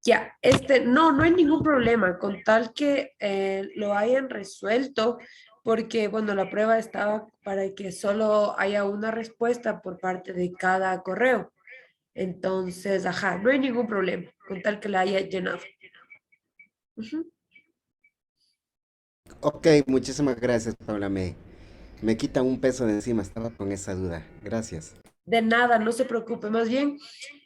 Ya, no hay ningún problema con tal que lo hayan resuelto, porque, bueno, la prueba estaba para que solo haya una respuesta por parte de cada correo. Entonces, ajá, no hay ningún problema con tal que la haya llenado. Ujú. Ok, muchísimas gracias, Paula. Me quita un peso de encima, estaba con esa duda. Gracias. De nada, no se preocupe. Más bien,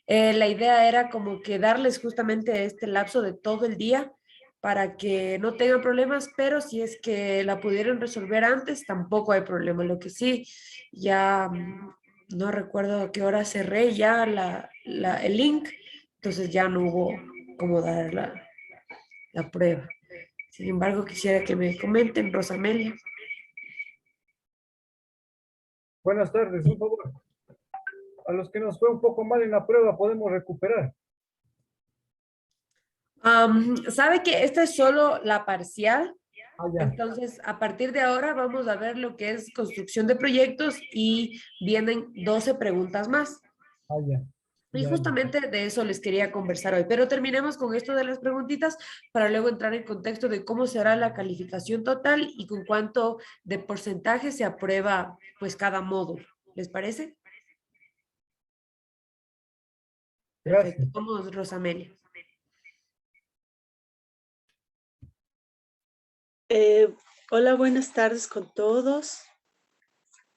la idea era como que darles justamente este lapso de todo el día para que no tengan problemas, pero si es que la pudieron resolver antes, tampoco hay problema. Lo que sí, ya no recuerdo a qué hora cerré ya el link, entonces ya no hubo como dar la prueba. Sin embargo, quisiera que me comenten, Rosamelia. Buenas tardes, un favor. A los que nos fue un poco mal en la prueba podemos recuperar. Sabe que esta es solo la parcial. Ah, ya, Entonces, a partir de ahora vamos a ver lo que es construcción de proyectos y vienen 12 preguntas más. ah, ya, Y ya, ya. justamente de eso les quería conversar hoy, pero terminemos con esto de las preguntitas para luego entrar en contexto de cómo será la calificación total y con cuánto de porcentaje se aprueba pues cada módulo. ¿Les parece? Perfecto. Gracias. Vamos, Rosamelia. Eh, Hola, buenas tardes con todos.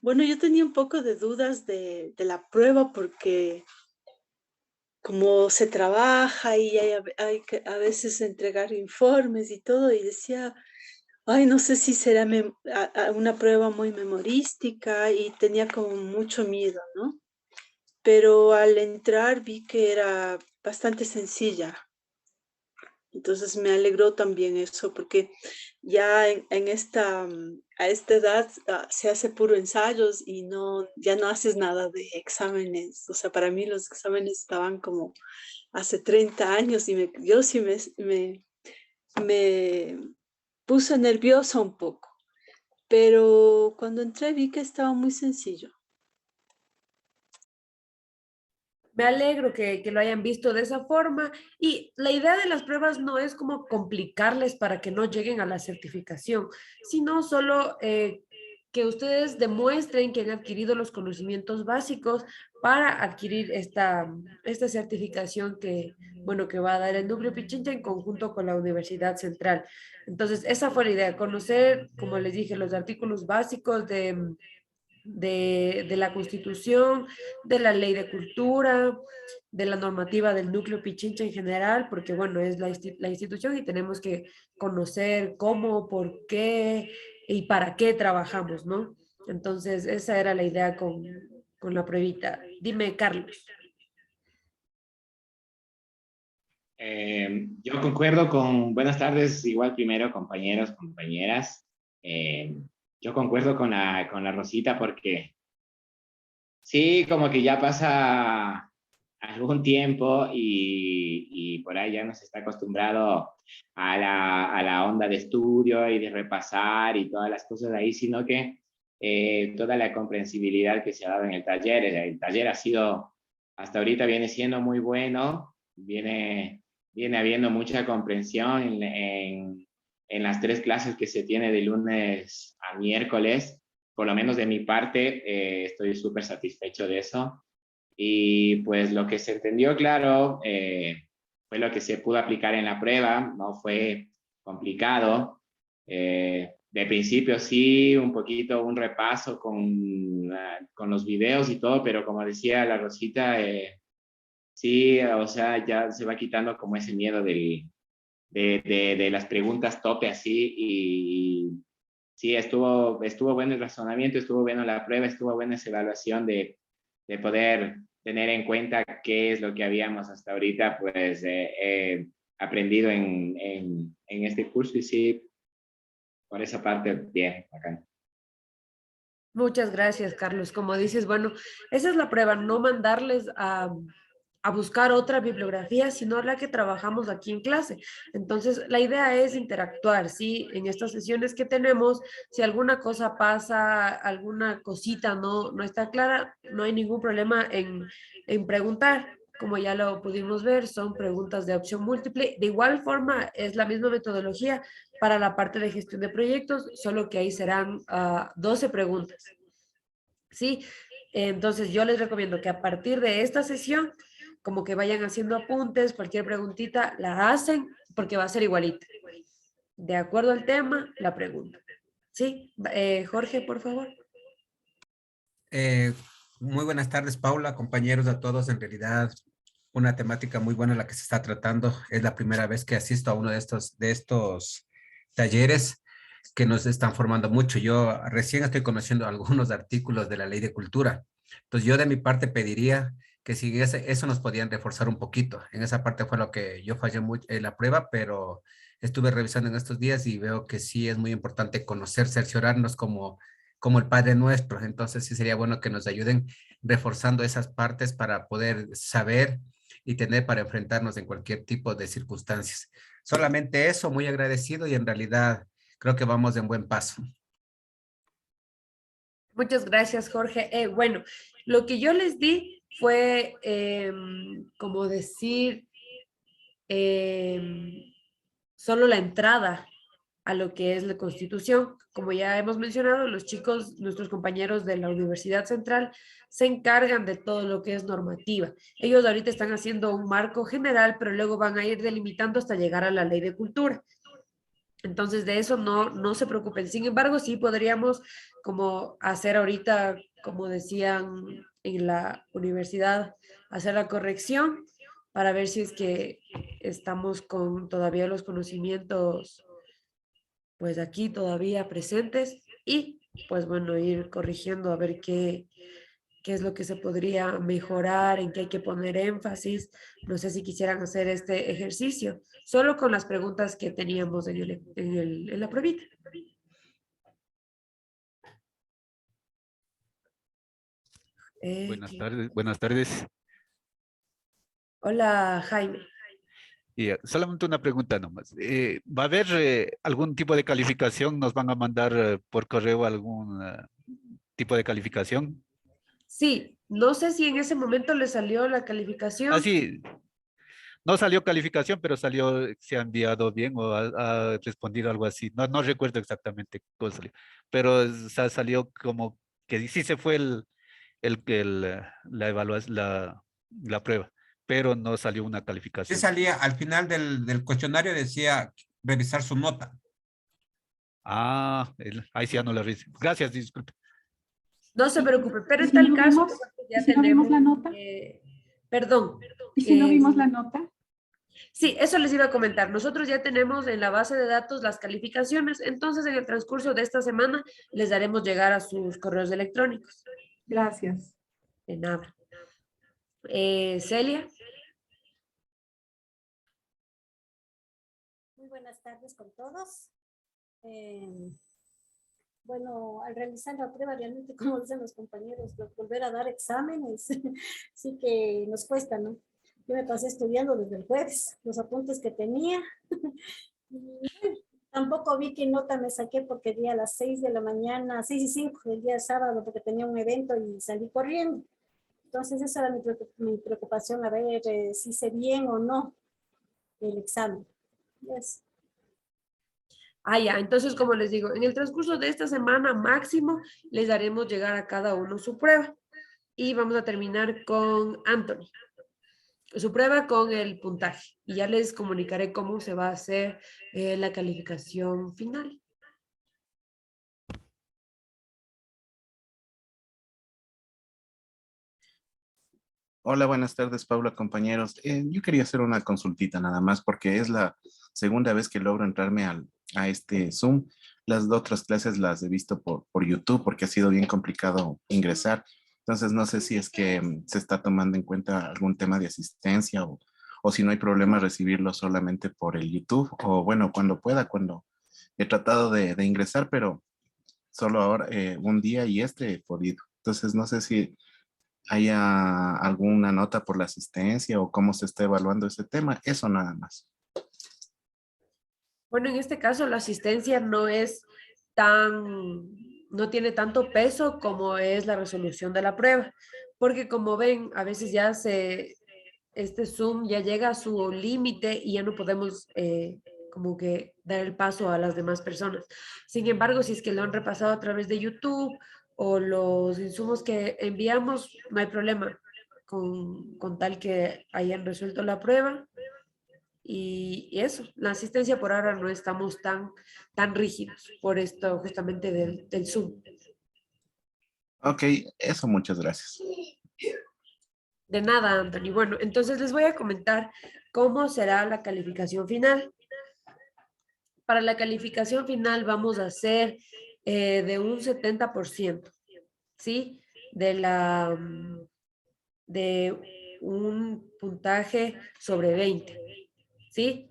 Bueno, yo tenía un poco de dudas de la prueba porque como se trabaja y hay que a veces entregar informes y todo, y decía, ay, no sé si será una prueba muy memorística y tenía como mucho miedo, ¿no? Pero al entrar vi que era bastante sencilla. Entonces me alegró también eso, porque ya a esta edad se hace puro ensayos y no, ya no haces nada de exámenes. O sea, para mí los exámenes estaban como hace 30 años y yo sí me puse nerviosa un poco, pero cuando entré vi que estaba muy sencillo. Me alegro que lo hayan visto de esa forma y la idea de las pruebas no es como complicarles para que no lleguen a la certificación, sino solo que ustedes demuestren que han adquirido los conocimientos básicos para adquirir esta certificación que, bueno, que va a dar el Núcleo Pichincha en conjunto con la Universidad Central. Entonces, esa fue la idea, conocer, como les dije, los artículos básicos de la Constitución, de la Ley de Cultura, de la normativa del núcleo Pichincha en general, porque bueno, es la institución y tenemos que conocer cómo, por qué y para qué trabajamos, ¿no? Entonces, esa era la idea con la pruebita. Dime, Carlos. Yo concuerdo con, buenas tardes, igual primero compañeros, compañeras. Eh, yo concuerdo con la Rosita porque sí, como que ya pasa algún tiempo y por ahí ya nos está acostumbrado a la onda de estudio y de repasar y todas las cosas de ahí, sino que toda la comprensibilidad que se ha dado en el taller ha sido, hasta ahorita viene siendo muy bueno, viene habiendo mucha comprensión en las tres clases que se tiene de lunes a miércoles. Por lo menos de mi parte, estoy súper satisfecho de eso. Y pues lo que se entendió, claro, fue lo que se pudo aplicar en la prueba, no fue complicado. De principio sí, un poquito un repaso con los videos y todo, pero como decía la Rosita, sí, o sea, ya se va quitando como ese miedo de las preguntas tope así y sí, estuvo bueno el razonamiento, estuvo bueno la prueba, estuvo buena esa evaluación de poder tener en cuenta qué es lo que habíamos hasta ahorita pues aprendido en este curso y sí, por esa parte, bien, bacán. Muchas gracias, Carlos. Como dices, bueno, esa es la prueba, no mandarles a buscar otra bibliografía, sino la que trabajamos aquí en clase. Entonces, la idea es interactuar, ¿sí? En estas sesiones que tenemos, si alguna cosa pasa, alguna cosita no está clara, no hay ningún problema en preguntar. como ya lo pudimos ver, son preguntas de opción múltiple. De igual forma, es la misma metodología para la parte de gestión de proyectos, solo que ahí serán 12 preguntas. ¿Sí? Entonces, yo les recomiendo que a partir de esta sesión, como que vayan haciendo apuntes, cualquier preguntita la hacen, porque va a ser igualita. De acuerdo al tema, la pregunta. ¿Sí? Jorge, por favor. Eh, Muy buenas tardes, Paula, compañeros a todos. En realidad, una temática muy buena la que se está tratando. Es la primera vez que asisto a uno de estos talleres que nos están formando mucho. Yo recién estoy conociendo algunos artículos de la Ley de Cultura. Entonces, yo de mi parte pediría que si eso nos podían reforzar un poquito. En esa parte fue lo que yo fallé mucho en la prueba, pero estuve revisando en estos días y veo que sí es muy importante conocer, cerciorarnos como el Padre Nuestro. Entonces sí sería bueno que nos ayuden reforzando esas partes para poder saber y tener para enfrentarnos en cualquier tipo de circunstancias. Solamente eso, muy agradecido y en realidad creo que vamos en buen paso. Muchas gracias, Jorge. Bueno, lo que yo les di fue, como decir, solo la entrada a lo que es la Constitución. Como ya hemos mencionado, los chicos, nuestros compañeros de la Universidad Central, se encargan de todo lo que es normativa. Ellos ahorita están haciendo un marco general, pero luego van a ir delimitando hasta llegar a la Ley de Cultura. Entonces, de eso no se preocupen. Sin embargo, sí podríamos como hacer ahorita, como decían en la universidad, hacer la corrección para ver si es que estamos con todavía los conocimientos, pues aquí todavía presentes y pues bueno, ir corrigiendo a ver qué es lo que se podría mejorar, en qué hay que poner énfasis. No sé si quisieran hacer este ejercicio, solo con las preguntas que teníamos en la pruebita. Buenas tardes, buenas tardes. Hola, Jaime. Y solamente una pregunta nomás. ¿Va a haber algún tipo de calificación? ¿Nos van a mandar por correo algún tipo de calificación? Sí, no sé si en ese momento le salió la calificación. Sí, no salió calificación, pero salió, se ha enviado bien o ha respondido algo así. No, no recuerdo exactamente cómo salió, pero salió como que sí se fue la evaluación, la prueba, pero no salió una Sí calificación. salía al final del cuestionario, decía revisar su nota. Ah, ahí sí ya no la hice. Gracias, disculpe. No se preocupe, pero ¿Y en si tal no caso vimos? ya ¿Y si no vimos la nota? perdón. ¿Y si no vimos la nota? Sí, eso les iba a comentar. Nosotros ya tenemos en la base de datos las calificaciones, entonces en el transcurso de esta semana les daremos llegar a sus correos electrónicos. Gracias. De nada. Celia. Muy buenas tardes con todos. Bueno, al realizar la prueba, realmente, como dicen los compañeros, volver a dar exámenes, sí que nos cuesta, ¿no? Yo me pasé estudiando desde el jueves, los apuntes que tenía. Y bueno, tampoco vi qué nota me saqué porque di a las 6 de la mañana, 6:05 del día sábado, porque tenía un evento y salí corriendo. Entonces, esa era mi preocupación, a ver si hice bien o no el examen. Yes. Ya, entonces como les digo, en el transcurso de esta semana máximo les daremos llegar a cada uno su prueba y vamos a terminar con Anthony. Su prueba con el puntaje y ya les comunicaré cómo se va a hacer la calificación final. Hola, buenas tardes, Paula, compañeros. Yo quería hacer una consultita nada más porque es la segunda vez que logro entrarme a este Zoom. Las otras clases las he visto por YouTube porque ha sido bien complicado ingresar. Entonces, no sé si es que se está tomando en cuenta algún tema de asistencia o si no hay problema recibirlo solamente por el YouTube o bueno, cuando pueda, cuando he tratado de ingresar, pero solo ahora un día y este he podido. Entonces, no sé si haya alguna nota por la asistencia o cómo se está evaluando ese tema. Eso nada más. Bueno, en este caso la asistencia no es no tiene tanto peso como es la resolución de la prueba, porque como ven, a veces ya este Zoom ya llega a su límite y ya no podemos como que dar el paso a las demás personas. Sin embargo, si es que lo han repasado a través de YouTube o los insumos que enviamos, no hay problema con tal que hayan resuelto la prueba. Y eso, la asistencia por ahora no estamos tan rígidos por esto justamente del Zoom. Ok, eso, muchas gracias. De nada, Anthony. Bueno, entonces les voy a comentar cómo será la calificación final. Para la calificación final vamos a hacer de un 70%, ¿sí? De un puntaje sobre 20, ¿sí?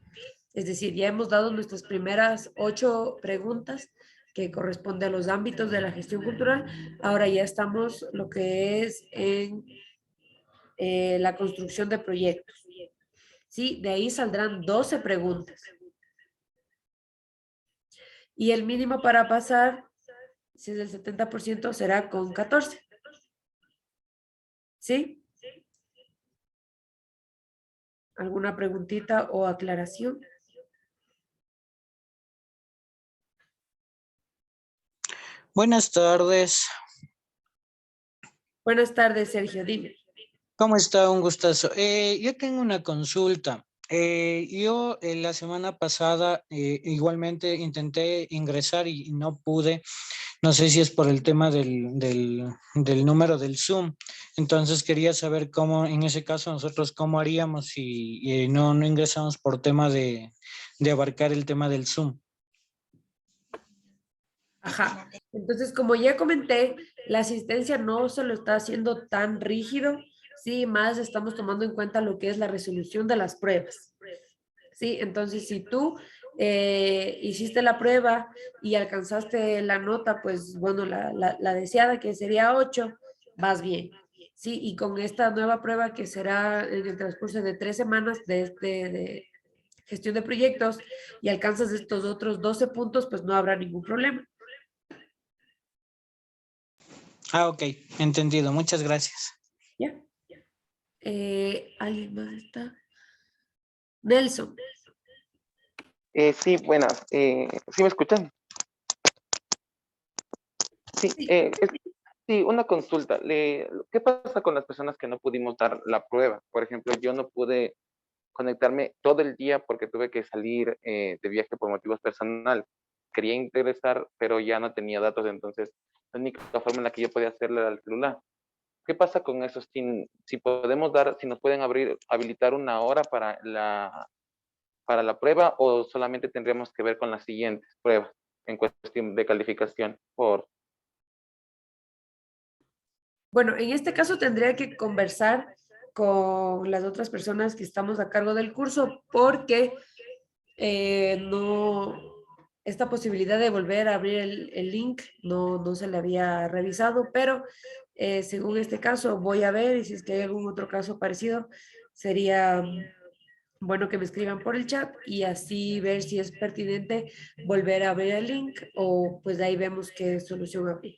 Es decir, ya hemos dado nuestras primeras 8 preguntas que corresponde a los ámbitos de la gestión cultural. Ahora ya estamos lo que es en la construcción de proyectos. ¿Sí? De ahí saldrán 12 preguntas. Y el mínimo para pasar, si es del 70%, será con 14. ¿Sí? ¿Alguna preguntita o aclaración? Buenas tardes. Buenas tardes, Sergio, dime. ¿Cómo está? Un gustazo. Yo tengo una consulta. Yo la semana pasada igualmente intenté ingresar y no pude. No sé si es por el tema del número del Zoom. Entonces quería saber cómo, en ese caso, nosotros cómo haríamos si no ingresamos por tema de abarcar el tema del Zoom. Ajá. Entonces, como ya comenté, la asistencia no se lo está haciendo tan rígido, sí, más estamos tomando en cuenta lo que es la resolución de las pruebas. Sí, entonces si tú hiciste la prueba y alcanzaste la nota, pues bueno, la deseada que sería 8, vas bien. Sí, y con esta nueva prueba que será en el transcurso de 3 semanas de gestión de proyectos y alcanzas estos otros 12 puntos, pues no habrá ningún problema. Ah, ok, entendido. Muchas gracias. ¿Ya? ¿Alguien más está? Nelson. Sí, buenas. ¿Sí me escuchan? Sí, sí, una consulta. ¿Qué pasa con las personas que no pudimos dar la prueba? Por ejemplo, yo no pude conectarme todo el día porque tuve que salir de viaje por motivos personales. Quería ingresar, pero ya no tenía datos, entonces la única forma en la que yo podía hacerlo era el celular. ¿Qué pasa con eso? Si podemos dar, si nos pueden habilitar una hora para la prueba o solamente tendríamos que ver con las siguientes pruebas en cuestión de calificación por... Bueno, en este caso tendría que conversar con las otras personas que estamos a cargo del curso porque no, esta posibilidad de volver a abrir el link no se le había revisado, pero según este caso voy a ver y si es que hay algún otro caso parecido, sería bueno que me escriban por el chat y así ver si es pertinente volver a abrir el link o pues de ahí vemos qué solución abrir.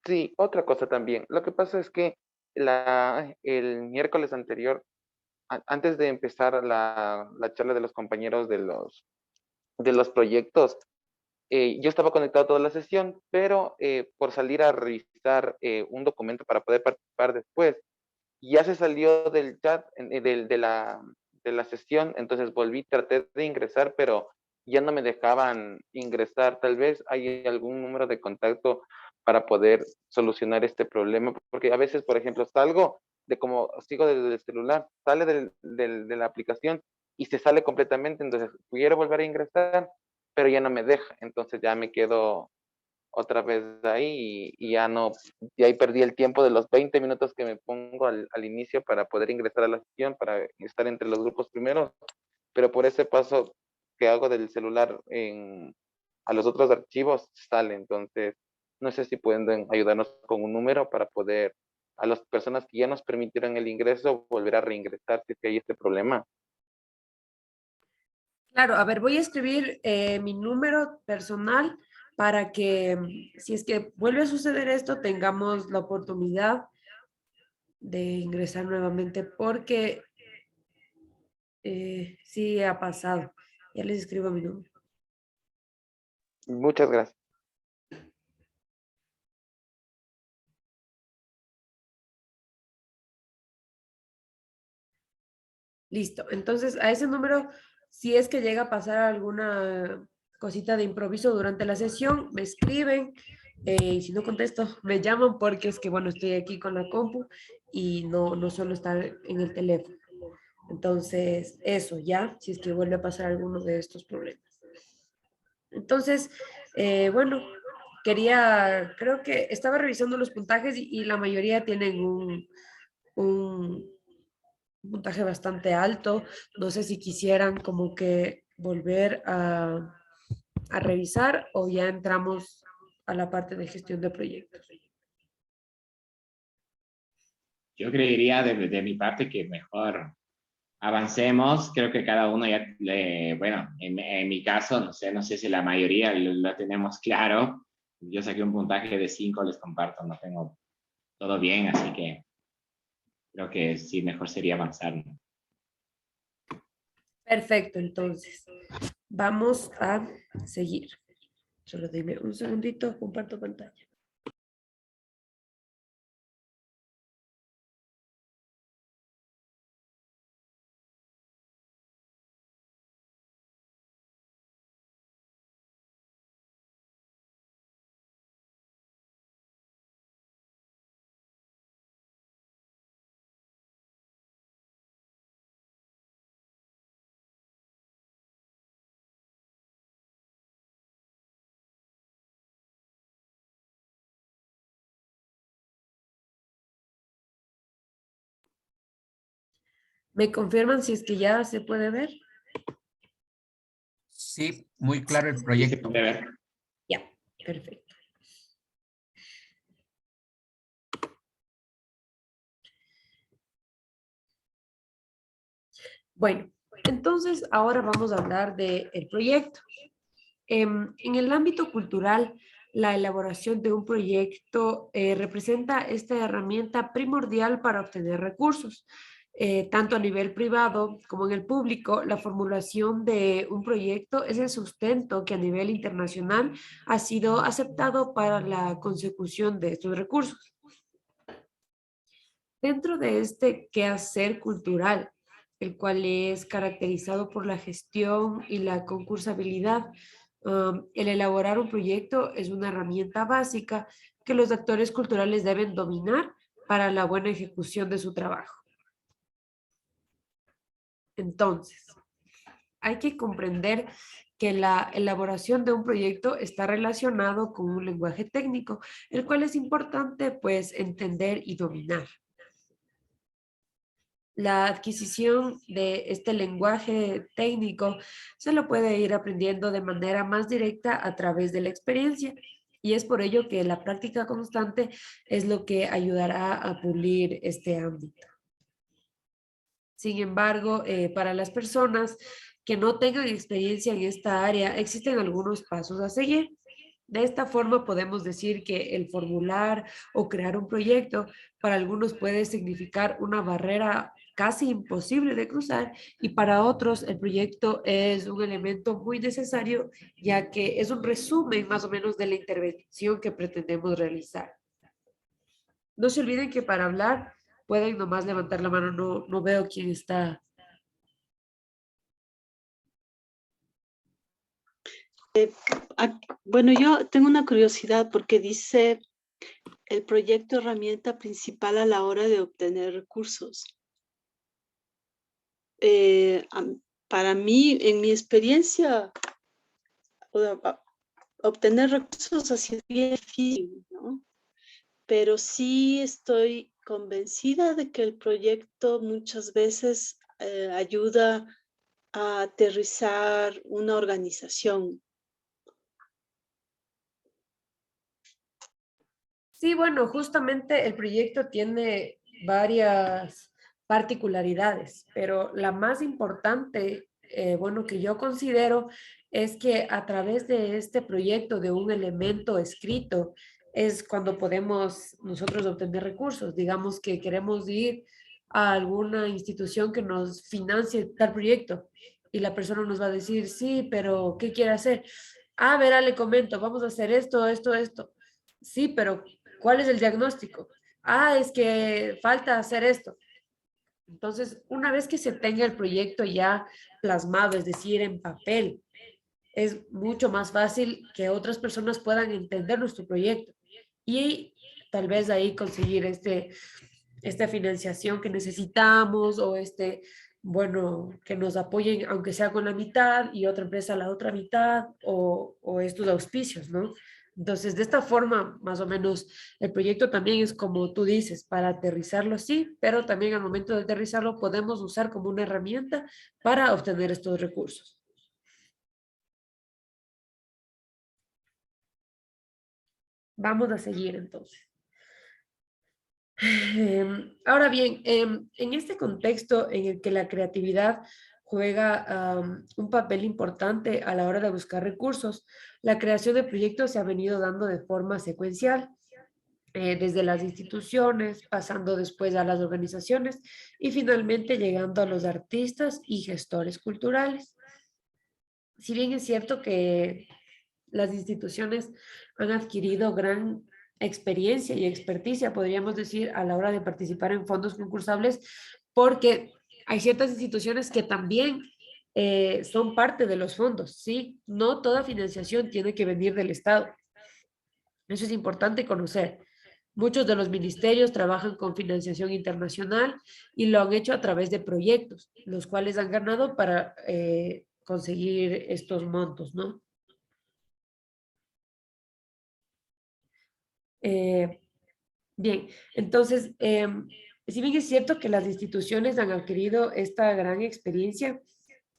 Sí, otra cosa también. Lo que pasa es que el miércoles anterior, antes de empezar la charla de los compañeros de los proyectos, yo estaba conectado a toda la sesión, pero por salir a revisar un documento para poder participar después, ya se salió del chat, de la sesión, entonces volví, traté de ingresar, pero ya no me dejaban ingresar. Tal vez hay algún número de contacto para poder solucionar este problema, porque a veces, por ejemplo, salgo de como sigo desde el celular, sale de la aplicación y se sale completamente, entonces quiero volver a ingresar, pero ya no me deja, entonces ya me quedo otra vez ahí y ya no, y ahí perdí el tiempo de los 20 minutos que me pongo al inicio para poder ingresar a la sesión, para estar entre los grupos primeros, pero por ese paso que hago del celular a los otros archivos sale, entonces no sé si pueden ayudarnos con un número para poder a las personas que ya nos permitieron el ingreso volver a reingresar si es que hay este problema. Claro, a ver, voy a escribir mi número personal para que si es que vuelve a suceder esto, tengamos la oportunidad de ingresar nuevamente porque sí ha pasado. Ya les escribo mi número. Muchas gracias. Listo. Entonces, a ese número, si es que llega a pasar alguna cosita de improviso durante la sesión, me escriben. Y si no contesto, me llaman porque es que, bueno, estoy aquí con la compu y no suelo estar en el teléfono. Entonces, eso ya, si es que vuelve a pasar alguno de estos problemas. Entonces, bueno, creo que estaba revisando los puntajes y la mayoría tienen un puntaje bastante alto. No sé si quisieran como que volver a revisar o ya entramos a la parte de gestión de proyectos. Yo creería de mi parte que mejor avancemos. Creo que cada uno ya, bueno, en mi caso, no sé si la mayoría lo tenemos claro. Yo saqué un puntaje de 5, les comparto, no tengo todo bien, así que creo que sí, mejor sería avanzar, ¿no? Perfecto, entonces vamos a seguir. Solo dime un segundito, comparto pantalla. ¿Me confirman si es que ya se puede ver? Sí, muy claro el Sí se proyecto. puede ver. Ya, perfecto. Bueno, entonces ahora vamos a hablar del proyecto. En el ámbito cultural, la elaboración de un proyecto representa esta herramienta primordial para obtener recursos. Tanto a nivel privado como en el público, la formulación de un proyecto es el sustento que a nivel internacional ha sido aceptado para la consecución de estos recursos. Dentro de este quehacer cultural, el cual es caracterizado por la gestión y la concursabilidad, el elaborar un proyecto es una herramienta básica que los actores culturales deben dominar para la buena ejecución de su trabajo. Entonces, hay que comprender que la elaboración de un proyecto está relacionado con un lenguaje técnico, el cual es importante pues entender y dominar. La adquisición de este lenguaje técnico se lo puede ir aprendiendo de manera más directa a través de la experiencia y es por ello que la práctica constante es lo que ayudará a pulir este ámbito. Sin embargo, para las personas que no tengan experiencia en esta área, existen algunos pasos a seguir. De esta forma podemos decir que el formular o crear un proyecto para algunos puede significar una barrera casi imposible de cruzar y para otros el proyecto es un elemento muy necesario ya que es un resumen más o menos de la intervención que pretendemos realizar. No se olviden que para hablar pueden nomás levantar la mano, no veo quién está. Bueno, yo tengo una curiosidad porque dice el proyecto herramienta principal a la hora de obtener recursos. Para mí, en mi experiencia, obtener recursos ha sido bien difícil, ¿no? Pero sí estoy convencida de que el proyecto muchas veces ayuda a aterrizar una organización. Sí, bueno, justamente el proyecto tiene varias particularidades, pero la más importante, bueno, que yo considero es que a través de este proyecto, de un elemento escrito, es cuando podemos nosotros obtener recursos. Digamos que queremos ir a alguna institución que nos financie tal proyecto y la persona nos va a decir, sí, pero ¿qué quiere hacer? Ah, verá, le comento, vamos a hacer esto, esto, esto. Sí, pero ¿cuál es el diagnóstico? Ah, es que falta hacer esto. Entonces, una vez que se tenga el proyecto ya plasmado, es decir, en papel, es mucho más fácil que otras personas puedan entender nuestro proyecto y tal vez ahí conseguir esta financiación que necesitamos o bueno, que nos apoyen, aunque sea con la mitad y otra empresa la otra mitad o estos auspicios, ¿no? Entonces, de esta forma, más o menos, el proyecto también es como tú dices, para aterrizarlo sí, pero también al momento de aterrizarlo podemos usar como una herramienta para obtener estos recursos. Vamos a seguir entonces. Ahora bien, en este contexto en el que la creatividad juega un papel importante a la hora de buscar recursos, la creación de proyectos se ha venido dando de forma secuencial, desde las instituciones, pasando después a las organizaciones y finalmente llegando a los artistas y gestores culturales. Si bien es cierto que las instituciones han adquirido gran experiencia y experticia, podríamos decir, a la hora de participar en fondos concursables, porque hay ciertas instituciones que también son parte de los fondos, ¿sí? No toda financiación tiene que venir del Estado. Eso es importante conocer. Muchos de los ministerios trabajan con financiación internacional y lo han hecho a través de proyectos, los cuales han ganado para conseguir estos montos, ¿no? Eh, Bien, entonces, si bien es cierto que las instituciones han adquirido esta gran experiencia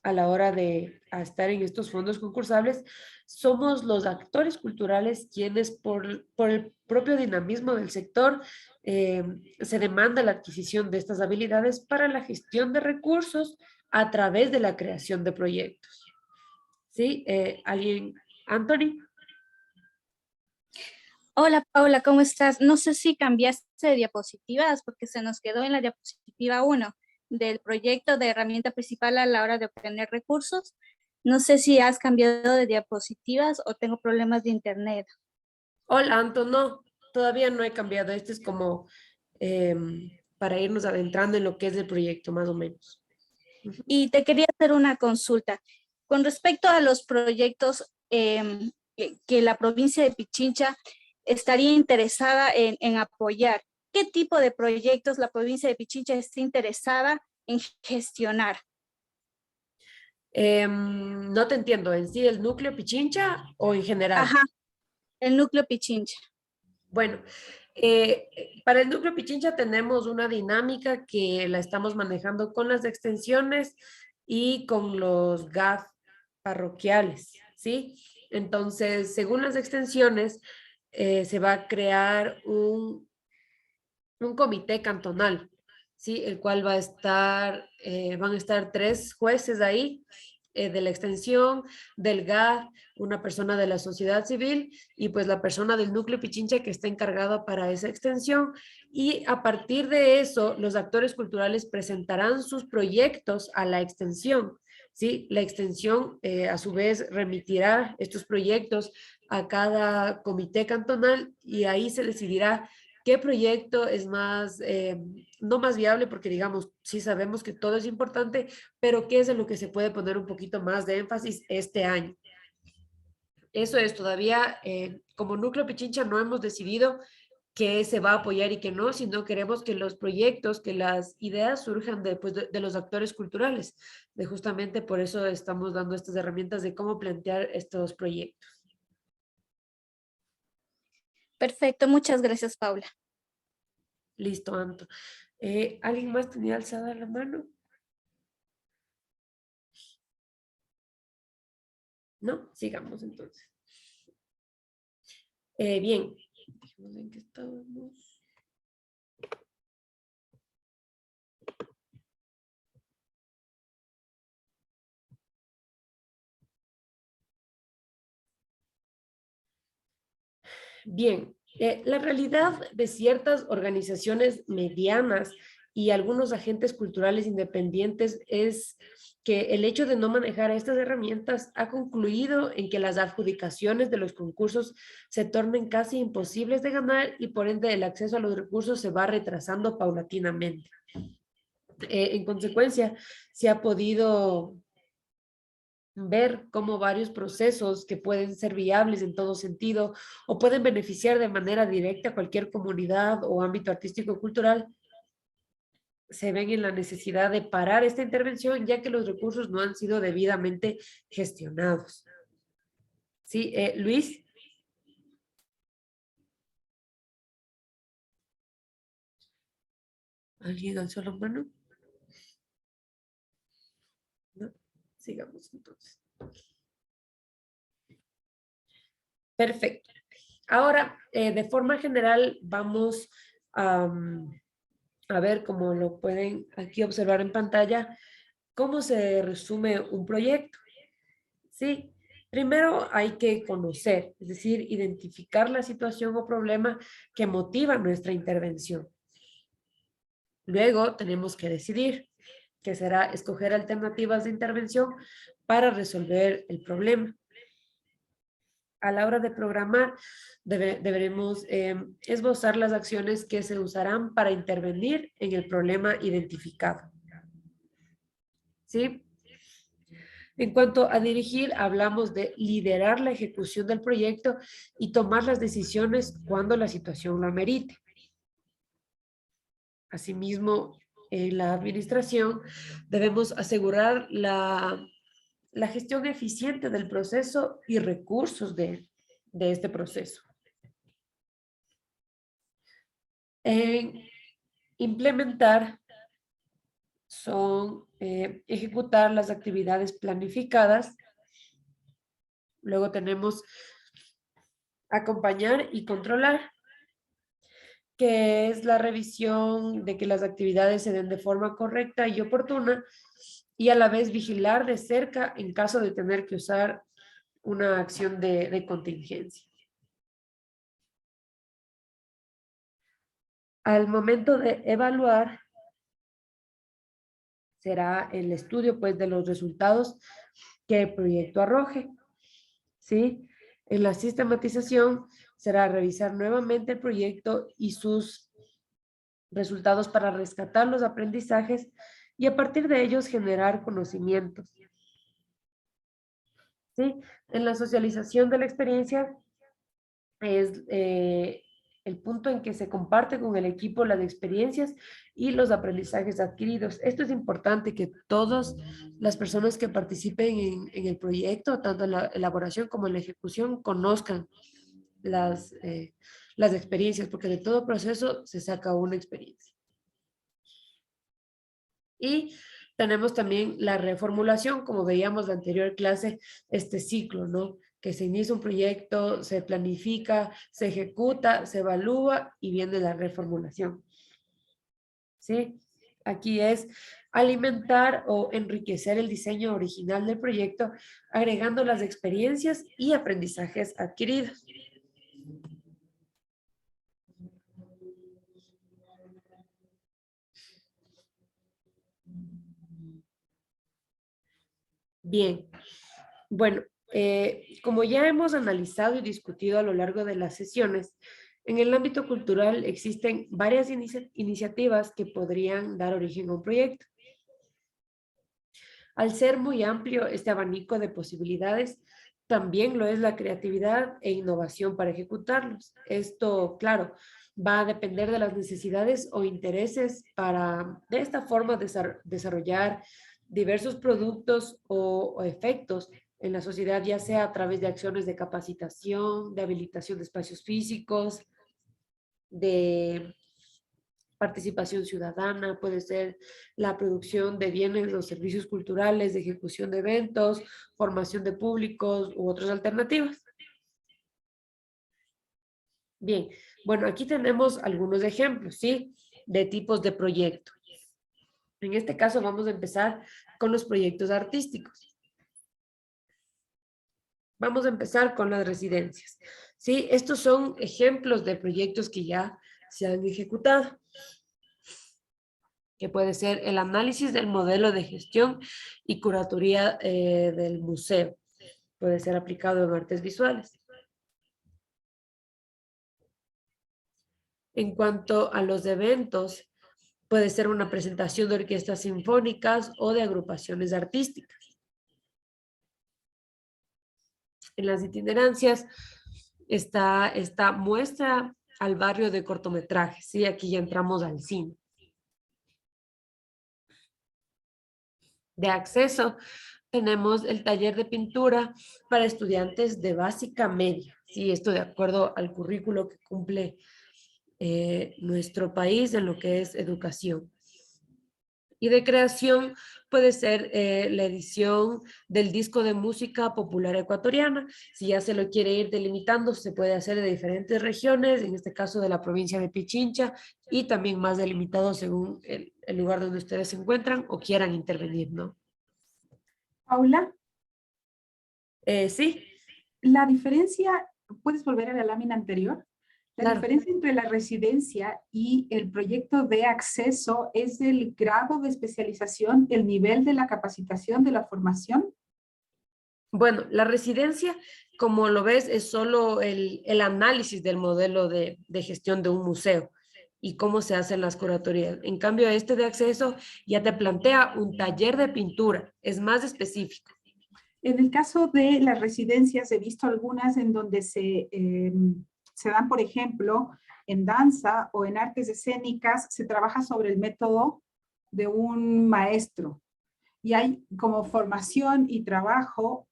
a la hora de estar en estos fondos concursables, somos los actores culturales quienes por el propio dinamismo del sector se demanda la adquisición de estas habilidades para la gestión de recursos a través de la creación de proyectos. ¿Sí? ¿Alguien? Anthony. Hola Paula, ¿cómo estás? No sé si cambiaste de diapositivas porque se nos quedó en la diapositiva 1 del proyecto de herramienta principal a la hora de obtener recursos. No sé si has cambiado de diapositivas o tengo problemas de internet. Hola, Anton, no, todavía no he cambiado. Este es como para irnos adentrando en lo que es el proyecto, más o menos. Y te quería hacer una consulta. Con respecto a los proyectos que la provincia de Pichincha estaría interesada en apoyar, ¿qué tipo de proyectos la provincia de Pichincha está interesada en gestionar? No te entiendo, ¿en sí el núcleo Pichincha o en general? Ajá, el núcleo Pichincha. Bueno, para el núcleo Pichincha tenemos una dinámica que la estamos manejando con las extensiones y con los GAF parroquiales, ¿sí? Entonces, según las extensiones, se va a crear un comité cantonal, ¿sí? El cual va a estar, van a estar 3 jueces ahí, de la extensión, del GAD, una persona de la sociedad civil y pues la persona del núcleo Pichincha que está encargada para esa extensión. Y a partir de eso, los actores culturales presentarán sus proyectos a la extensión. ¿Sí? La extensión, a su vez, remitirá estos proyectos a cada comité cantonal y ahí se decidirá qué proyecto es más, no más viable, porque digamos, sí sabemos que todo es importante, pero qué es en lo que se puede poner un poquito más de énfasis este año. Eso es, todavía como Núcleo Pichincha no hemos decidido qué se va a apoyar y qué no, sino queremos que los proyectos, que las ideas surjan de, pues, de los actores culturales. De justamente por eso estamos dando estas herramientas de cómo plantear estos proyectos. Perfecto, muchas gracias, Paula. Listo, Anto. ¿Alguien más tenía alzada la mano? No, sigamos entonces. Bien. ¿En qué estábamos? Bien. La realidad de ciertas organizaciones medianas y algunos agentes culturales independientes es que el hecho de no manejar estas herramientas ha concluido en que las adjudicaciones de los concursos se tornen casi imposibles de ganar y por ende el acceso a los recursos se va retrasando paulatinamente. En consecuencia, se ha podido ver cómo varios procesos que pueden ser viables en todo sentido o pueden beneficiar de manera directa a cualquier comunidad o ámbito artístico-cultural, se ven en la necesidad de parar esta intervención ya que los recursos no han sido debidamente gestionados. Sí, Luis. ¿Alguien alzó la mano? No, sigamos entonces. Perfecto. Ahora, de forma general, vamos a ver, como lo pueden aquí observar en pantalla, cómo se resume un proyecto. Sí, primero hay que conocer, es decir, identificar la situación o problema que motiva nuestra intervención. Luego tenemos que decidir, que será escoger alternativas de intervención para resolver el problema. A la hora de programar, deberemos esbozar las acciones que se usarán para intervenir en el problema identificado. ¿Sí? En cuanto a dirigir, hablamos de liderar la ejecución del proyecto y tomar las decisiones cuando la situación lo amerite. Asimismo, en la administración debemos asegurar la gestión eficiente del proceso y recursos de este proceso. En implementar son ejecutar las actividades planificadas. Luego tenemos acompañar y controlar, que es la revisión de que las actividades se den de forma correcta y oportuna, y a la vez vigilar de cerca en caso de tener que usar una acción de contingencia. Al momento de evaluar, será el estudio pues de los resultados que el proyecto arroje, ¿sí? En la sistematización será revisar nuevamente el proyecto y sus resultados para rescatar los aprendizajes y a partir de ellos generar conocimientos. ¿Sí? En la socialización de la experiencia es el punto en que se comparte con el equipo las experiencias y los aprendizajes adquiridos. Esto es importante que todas las personas que participen en el proyecto, tanto en la elaboración como en la ejecución, conozcan las experiencias, porque de todo proceso se saca una experiencia. Y tenemos también la reformulación, como veíamos en la anterior clase, este ciclo, ¿no? Que se inicia un proyecto, se planifica, se ejecuta, se evalúa y viene la reformulación. ¿Sí? Aquí es alimentar o enriquecer el diseño original del proyecto, agregando las experiencias y aprendizajes adquiridos. Bien, bueno, como ya hemos analizado y discutido a lo largo de las sesiones, en el ámbito cultural existen varias iniciativas que podrían dar origen a un proyecto. Al ser muy amplio este abanico de posibilidades, también lo es la creatividad e innovación para ejecutarlos. Esto, claro, va a depender de las necesidades o intereses para, de esta forma, desarrollar diversos productos o efectos en la sociedad, ya sea a través de acciones de capacitación, de habilitación de espacios físicos, de participación ciudadana, puede ser la producción de bienes o servicios culturales, de ejecución de eventos, formación de públicos u otras alternativas. Bien, bueno, aquí tenemos algunos ejemplos, ¿sí? De tipos de proyectos. En este caso vamos a empezar con los proyectos artísticos. Vamos a empezar con las residencias. Sí, estos son ejemplos de proyectos que ya se han ejecutado, que puede ser el análisis del modelo de gestión y curatoría del museo. Puede ser aplicado en artes visuales. En cuanto a los eventos, puede ser una presentación de orquestas sinfónicas o de agrupaciones artísticas. En las itinerancias está esta muestra al barrio de cortometrajes, ¿sí? Aquí ya entramos al cine. De acceso, tenemos el taller de pintura para estudiantes de básica media, ¿sí? Esto de acuerdo al currículo que cumple nuestro país en lo que es educación. Y de creación puede ser la edición del disco de música popular ecuatoriana. Si ya se lo quiere ir delimitando, se puede hacer de diferentes regiones, en este caso de la provincia de Pichincha, y también más delimitado según el lugar donde ustedes se encuentran o quieran intervenir, ¿no? Paula, Sí, la diferencia, ¿puedes volver a la lámina anterior? La claro. diferencia entre la residencia y el proyecto de acceso es el grado de especialización, el nivel de la capacitación, de la formación. Bueno, la residencia, como lo ves, es solo el análisis del modelo de gestión de un museo y cómo se hacen las curatorías. En cambio, este de acceso ya te plantea un taller de pintura, es más específico. En el caso de las residencias, he visto algunas en donde se dan, por ejemplo, en danza o en artes escénicas, se trabaja sobre el método de un maestro. Y hay como formación y trabajo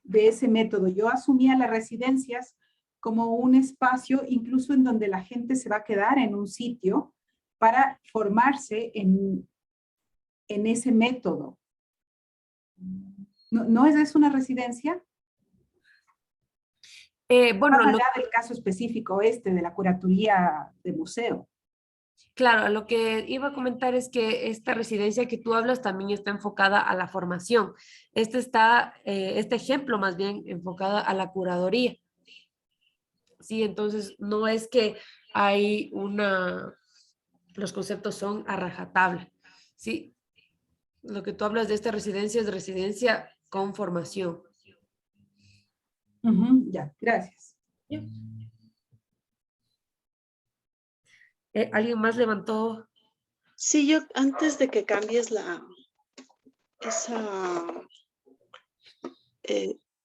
de ese método. Yo asumía las residencias como un espacio incluso en donde la gente se va a quedar en un sitio para formarse en ese método. ¿No es una residencia? Bueno, más allá del caso específico de la curatoría de museo. Claro, lo que iba a comentar es que esta residencia que tú hablas también está enfocada a la formación. Este ejemplo más bien enfocada a la curaduría. Sí, entonces no es que hay los conceptos son a rajatabla. Sí, lo que tú hablas de esta residencia es residencia con formación. Ya, gracias. ¿Alguien más levantó? Sí, yo antes de que cambies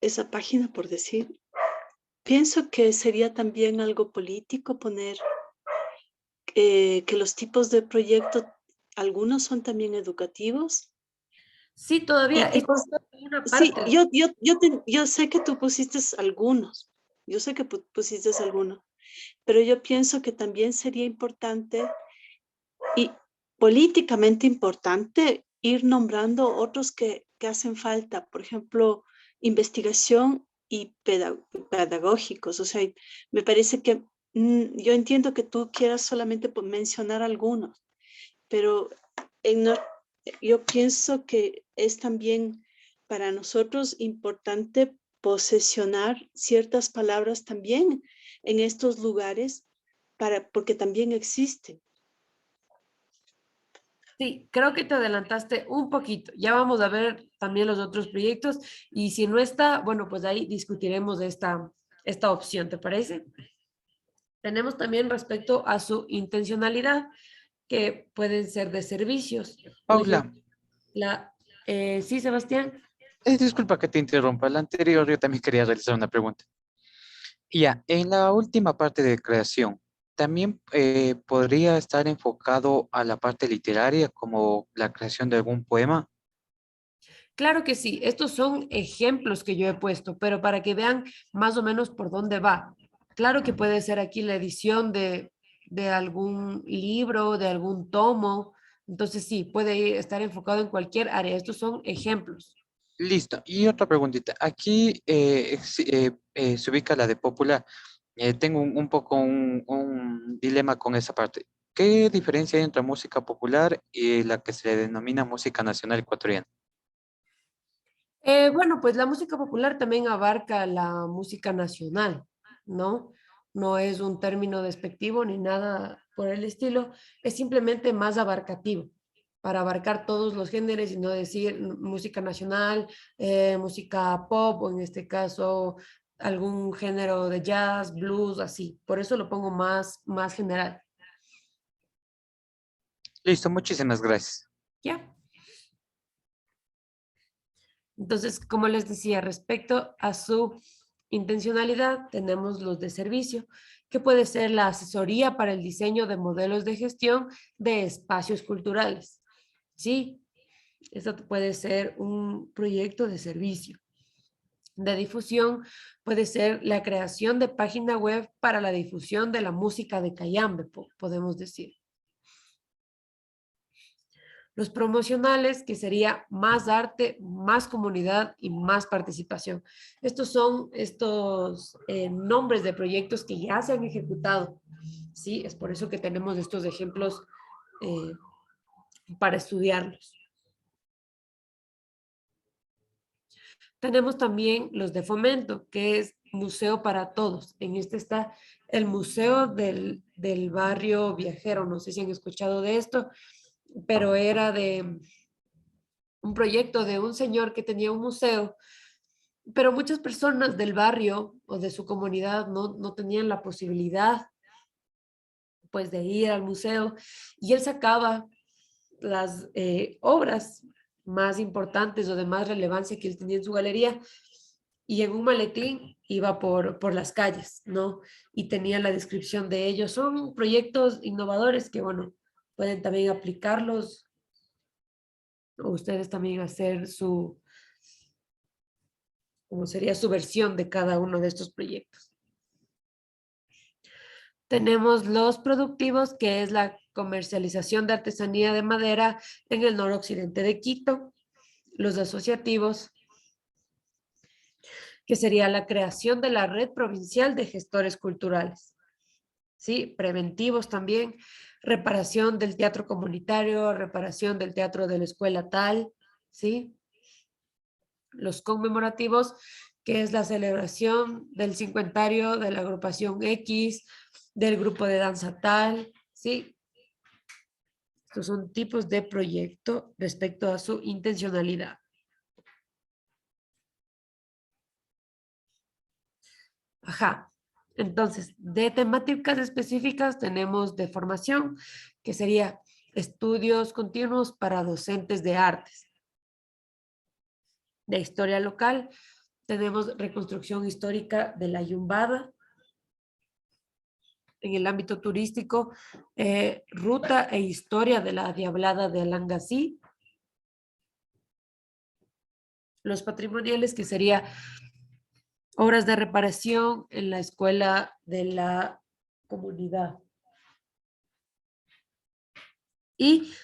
esa página, por decir, pienso que sería también algo político poner que los tipos de proyectos, algunos son también educativos. Sí, todavía. Sí, yo sé que tú pusiste algunos, pero yo pienso que también sería importante y políticamente importante ir nombrando otros que hacen falta, por ejemplo, investigación y pedagógicos. O sea, me parece que yo entiendo que tú quieras solamente mencionar algunos, pero yo pienso que es también para nosotros importante posesionar ciertas palabras también en estos lugares porque también existen. Sí, creo que te adelantaste un poquito. Ya vamos a ver también los otros proyectos y si no está, bueno, pues ahí discutiremos de esta opción, ¿te parece? Tenemos también respecto a su intencionalidad, que pueden ser de servicios. Por Paula, ejemplo, sí, Sebastián. disculpa que te interrumpa. La anterior yo también quería realizar una pregunta. Ya, en la última parte de creación, ¿también podría estar enfocado a la parte literaria como la creación de algún poema? Claro que sí, estos son ejemplos que yo he puesto, pero para que vean más o menos por dónde va. Claro que puede ser aquí la edición de algún libro, de algún tomo. Entonces sí, puede estar enfocado en cualquier área. Estos son ejemplos. Listo. Y otra preguntita. Aquí se ubica la de popular. Tengo un poco un dilema con esa parte. ¿Qué diferencia hay entre música popular y la que se denomina música nacional ecuatoriana? Bueno, pues la música popular también abarca la música nacional, ¿no? No es un término despectivo ni nada por el estilo, es simplemente más abarcativo para abarcar todos los géneros y no decir música nacional, música pop o en este caso algún género de jazz, blues, así. Por eso lo pongo más general. Listo, muchísimas gracias. ¿Ya? Entonces, como les decía, respecto a su intencionalidad, tenemos los de servicio, que puede ser la asesoría para el diseño de modelos de gestión de espacios culturales. ¿Sí? Esto puede ser un proyecto de servicio. De difusión puede ser la creación de página web para la difusión de la música de Cayambe, podemos decir. Los promocionales, que sería más arte, más comunidad y más participación. Estos son estos nombres de proyectos que ya se han ejecutado. Sí, es por eso que tenemos estos ejemplos para estudiarlos. Tenemos también los de fomento, que es Museo para Todos. En este está el Museo del Barrio Viajero. No sé si han escuchado de esto, pero era de un proyecto de un señor que tenía un museo, pero muchas personas del barrio o de su comunidad no tenían la posibilidad pues de ir al museo y él sacaba las obras más importantes o de más relevancia que él tenía en su galería y en un maletín iba por las calles, ¿no? Y tenía la descripción de ellos. Son proyectos innovadores que, bueno, pueden también aplicarlos o ustedes también hacer como sería su versión de cada uno de estos proyectos. Tenemos los productivos, que es la comercialización de artesanía de madera en el noroccidente de Quito. Los asociativos, que sería la creación de la red provincial de gestores culturales. ¿Sí? Preventivos también, reparación del teatro comunitario, reparación del teatro de la escuela tal, ¿sí? Los conmemorativos, que es la celebración del 50º de la agrupación X, del grupo de danza tal, ¿sí? Estos son tipos de proyecto respecto a su intencionalidad. Ajá. Entonces, de temáticas específicas tenemos de formación, que sería estudios continuos para docentes de artes. De historia local, tenemos reconstrucción histórica de la Yumbada. En el ámbito turístico, ruta e historia de la Diablada de Alangasí. Los patrimoniales, que sería obras de reparación en la escuela de la comunidad. Y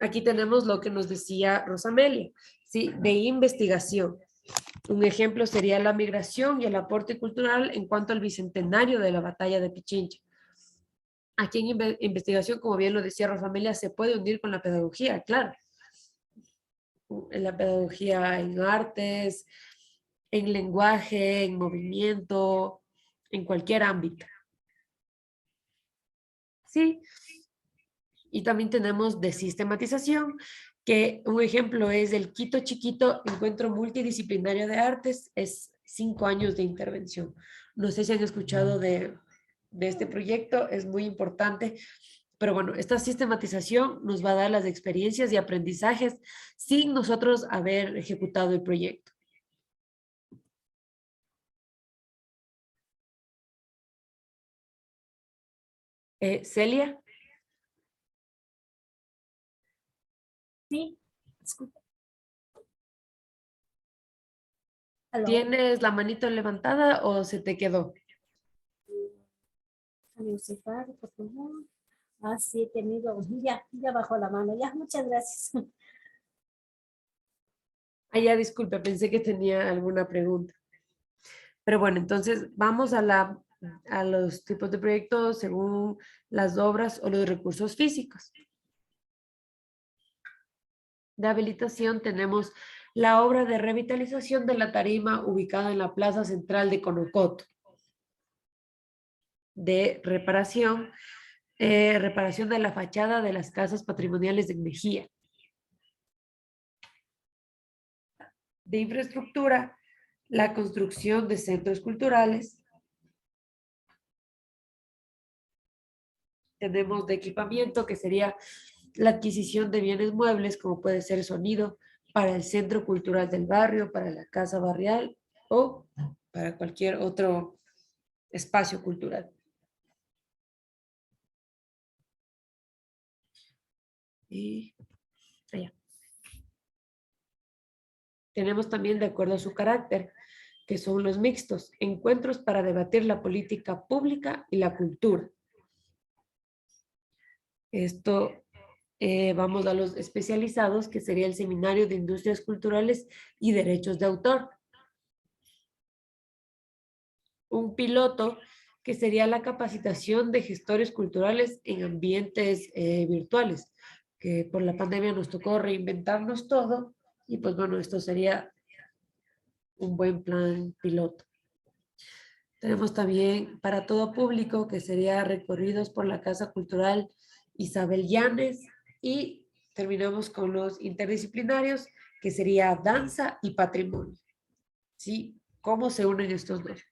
aquí tenemos lo que nos decía Rosamelia, ¿sí? De investigación. Un ejemplo sería la migración y el aporte cultural en cuanto al bicentenario de la batalla de Pichincha. Aquí en investigación, como bien lo decía Rosamelia, se puede unir con la pedagogía, claro. En la pedagogía en artes, en lenguaje, en movimiento, en cualquier ámbito. Sí. Y también tenemos de sistematización, que un ejemplo es el Quito Chiquito Encuentro Multidisciplinario de Artes, es 5 años de intervención. No sé si han escuchado de este proyecto, es muy importante, pero bueno, esta sistematización nos va a dar las experiencias y aprendizajes sin nosotros haber ejecutado el proyecto. Celia. Sí, disculpa. ¿Tienes la manito levantada o se te quedó? Por favor. Ah, sí, he tenido, ya bajó la mano, ya, muchas gracias. Ah, ya, disculpe, pensé que tenía alguna pregunta. Pero bueno, entonces vamos a los tipos de proyectos según las obras o los recursos físicos. De habilitación tenemos la obra de revitalización de la tarima ubicada en la plaza central de Conocoto, de reparación de la fachada de las casas patrimoniales de Mejía, de infraestructura, la construcción de centros culturales. Tenemos de equipamiento, que sería la adquisición de bienes muebles, como puede ser sonido, para el centro cultural del barrio, para la casa barrial o para cualquier otro espacio cultural. Y allá. Tenemos también, de acuerdo a su carácter, que son los mixtos, encuentros para debatir la política pública y la cultura. Esto, vamos a los especializados, que sería el Seminario de Industrias Culturales y Derechos de Autor. Un piloto, que sería la capacitación de gestores culturales en ambientes virtuales, que por la pandemia nos tocó reinventarnos todo, y pues bueno, esto sería un buen plan piloto. Tenemos también para todo público, que sería recorridos por la Casa Cultural Isabel Llanes, y terminamos con los interdisciplinarios, que sería danza y patrimonio. ¿Sí? ¿Cómo se unen estos dos?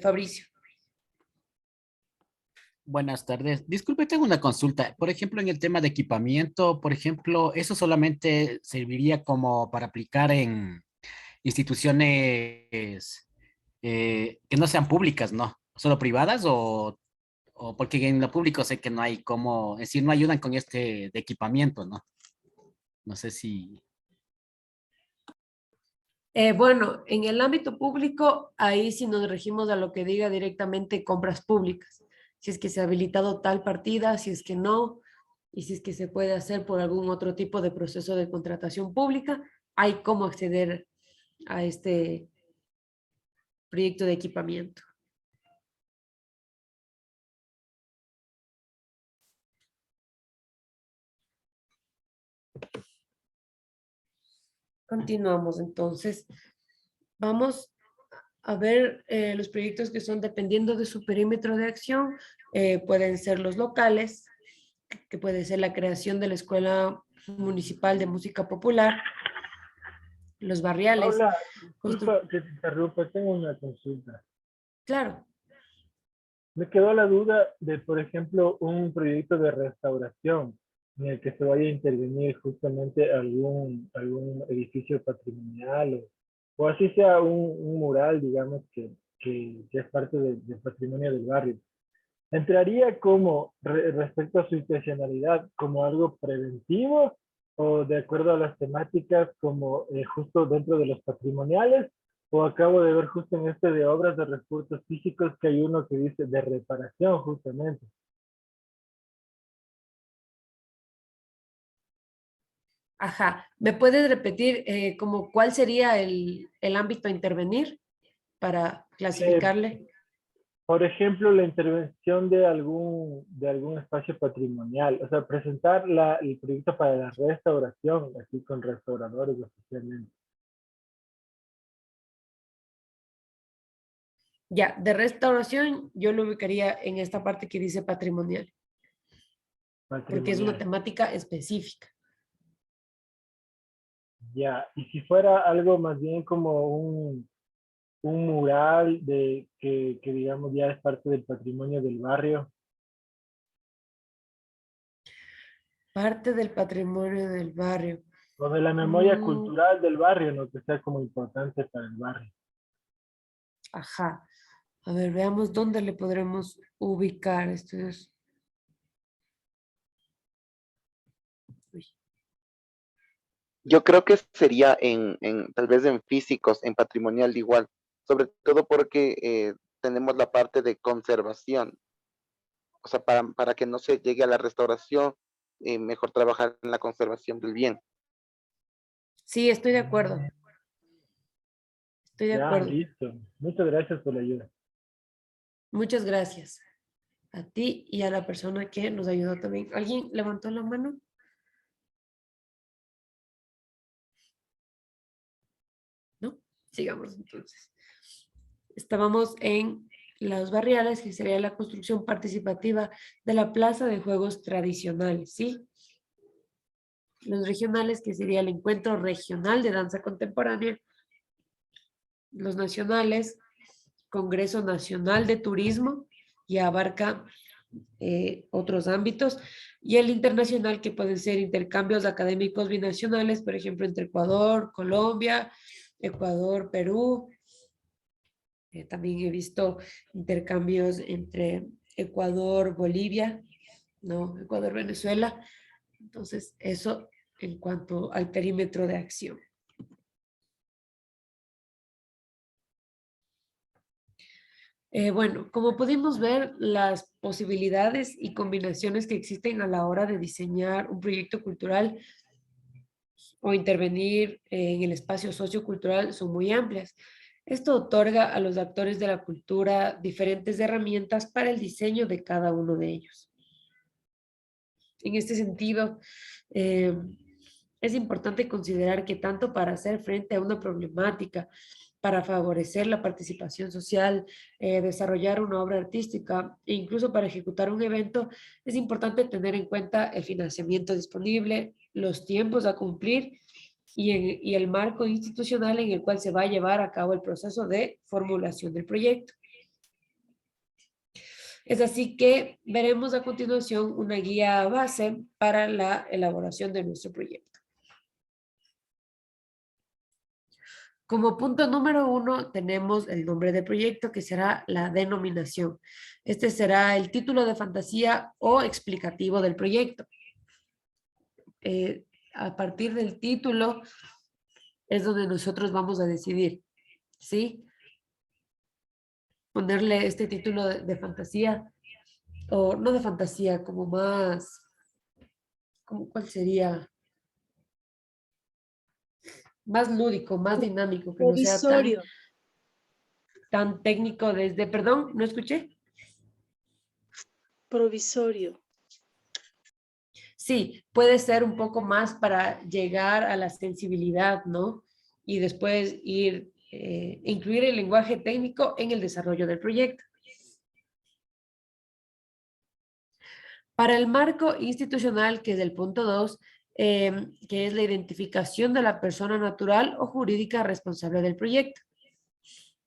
Fabricio. Buenas tardes. Disculpe, tengo una consulta. Por ejemplo, en el tema de equipamiento, por ejemplo, ¿eso solamente serviría como para aplicar en instituciones que no sean públicas, ¿no? ¿Solo privadas o porque en lo público sé que no hay como, es decir, no ayudan con este de equipamiento, ¿no? No sé si... Bueno, en el ámbito público, ahí sí nos regimos a lo que diga directamente compras públicas. Si es que se ha habilitado tal partida, si es que no, y si es que se puede hacer por algún otro tipo de proceso de contratación pública, hay cómo acceder a este proyecto de equipamiento. Continuamos entonces. Vamos a ver los proyectos que son dependiendo de su perímetro de acción. Pueden ser los locales, que puede ser la creación de la Escuela Municipal de Música Popular, los barriales. Paula, disculpa que te interrumpa, tengo una consulta. Claro. Me quedó la duda de, por ejemplo, un proyecto de restauración en el que se vaya a intervenir justamente algún edificio patrimonial o así sea un mural, digamos, que es parte del patrimonio del barrio. ¿Entraría como, respecto a su intencionalidad, como algo preventivo o de acuerdo a las temáticas como justo dentro de los patrimoniales? O acabo de ver justo en este de obras de recursos físicos que hay uno que dice de reparación justamente. Ajá. ¿Me puedes repetir como cuál sería el ámbito a intervenir para clasificarle? Por ejemplo, la intervención de algún espacio patrimonial, o sea, presentar el proyecto para la restauración, así con restauradores oficialmente. Ya, de restauración yo lo ubicaría en esta parte que dice patrimonial, porque es una Patrimonial. temática específica. Ya, y si fuera algo más bien como un mural que digamos ya es parte del patrimonio del barrio. Parte del patrimonio del barrio. O de la memoria cultural del barrio, ¿no? Que sea como importante para el barrio. Ajá. A ver, veamos dónde le podremos ubicar. Esto es... Yo creo que sería tal vez en físicos, en patrimonial igual, sobre todo porque tenemos la parte de conservación. O sea, para que no se llegue a la restauración, mejor trabajar en la conservación del bien. Sí, estoy de acuerdo. Estoy de Ya, acuerdo. listo. Muchas gracias por la ayuda. Muchas gracias a ti y a la persona que nos ayudó también. ¿Alguien levantó la mano? Sigamos entonces. Estábamos en los barriales, que sería la construcción participativa de la plaza de juegos tradicionales, ¿sí? Los regionales, que sería el encuentro regional de danza contemporánea. Los nacionales, Congreso Nacional de Turismo, y abarca otros ámbitos. Y el internacional, que pueden ser intercambios académicos binacionales, por ejemplo, entre Ecuador, Colombia, Ecuador, Perú. También he visto intercambios entre Ecuador, Bolivia, ¿no? Ecuador, Venezuela. Entonces, eso en cuanto al perímetro de acción. Bueno, como pudimos ver, las posibilidades y combinaciones que existen a la hora de diseñar un proyecto cultural o intervenir en el espacio sociocultural son muy amplias. Esto otorga a los actores de la cultura diferentes herramientas para el diseño de cada uno de ellos. En este sentido, es importante considerar que tanto para hacer frente a una problemática, para favorecer la participación social, desarrollar una obra artística e incluso para ejecutar un evento, es importante tener en cuenta el financiamiento disponible, los tiempos a cumplir y el marco institucional en el cual se va a llevar a cabo el proceso de formulación del proyecto. Es así que veremos a continuación una guía base para la elaboración de nuestro proyecto. Como punto número 1 tenemos el nombre del proyecto, que será la denominación. Este será el título de fantasía o explicativo del proyecto. A partir del título es donde nosotros vamos a decidir, ¿sí? Ponerle este título de fantasía, o no de fantasía, como más, ¿cuál sería? Más lúdico, más dinámico, que no sea tan técnico desde, perdón, ¿no escuché? Provisorio. Sí, puede ser un poco más para llegar a la sensibilidad, ¿no? Y después incluir el lenguaje técnico en el desarrollo del proyecto. Para el marco institucional, que es el punto 2, que es la identificación de la persona natural o jurídica responsable del proyecto.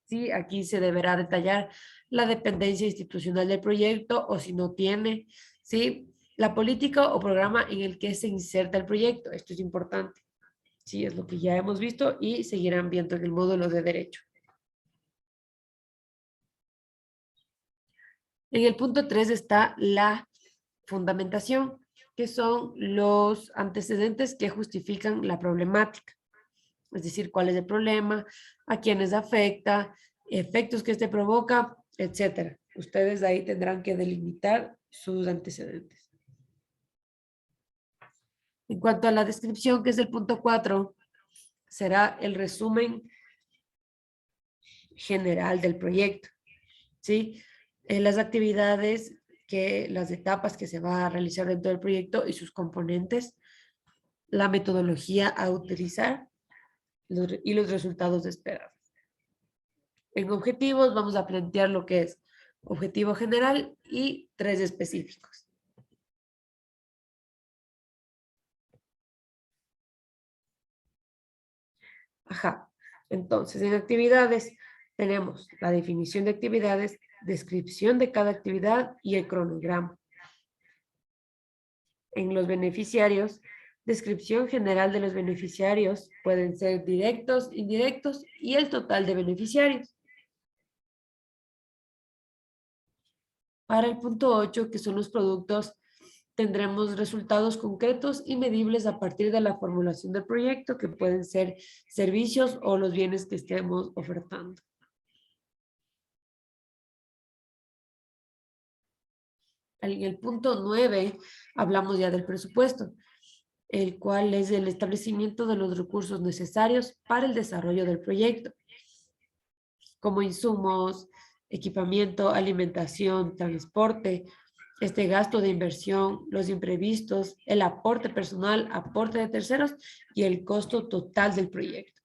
Sí, aquí se deberá detallar la dependencia institucional del proyecto o si no tiene, ¿sí? La política o programa en el que se inserta el proyecto. Esto es importante. Sí, es lo que ya hemos visto y seguirán viendo en el módulo de derecho. En el punto 3 está la fundamentación, que son los antecedentes que justifican la problemática. Es decir, cuál es el problema, a quiénes afecta, efectos que este provoca, etcétera. Ustedes ahí tendrán que delimitar sus antecedentes. En cuanto a la descripción, que es el punto 4, será el resumen general del proyecto, ¿sí? Las actividades, las etapas que se va a realizar dentro del proyecto y sus componentes, la metodología a utilizar y los resultados esperados. En objetivos vamos a plantear lo que es objetivo general y 3 específicos. Ajá. Entonces, en actividades tenemos la definición de actividades, descripción de cada actividad y el cronograma. En los beneficiarios, descripción general de los beneficiarios, pueden ser directos, indirectos y el total de beneficiarios. Para el punto 8, que son los productos, tendremos resultados concretos y medibles a partir de la formulación del proyecto, que pueden ser servicios o los bienes que estemos ofertando. En el punto 9 hablamos ya del presupuesto, el cual es el establecimiento de los recursos necesarios para el desarrollo del proyecto, como insumos, equipamiento, alimentación, transporte, gasto de inversión, los imprevistos, el aporte personal, aporte de terceros y el costo total del proyecto.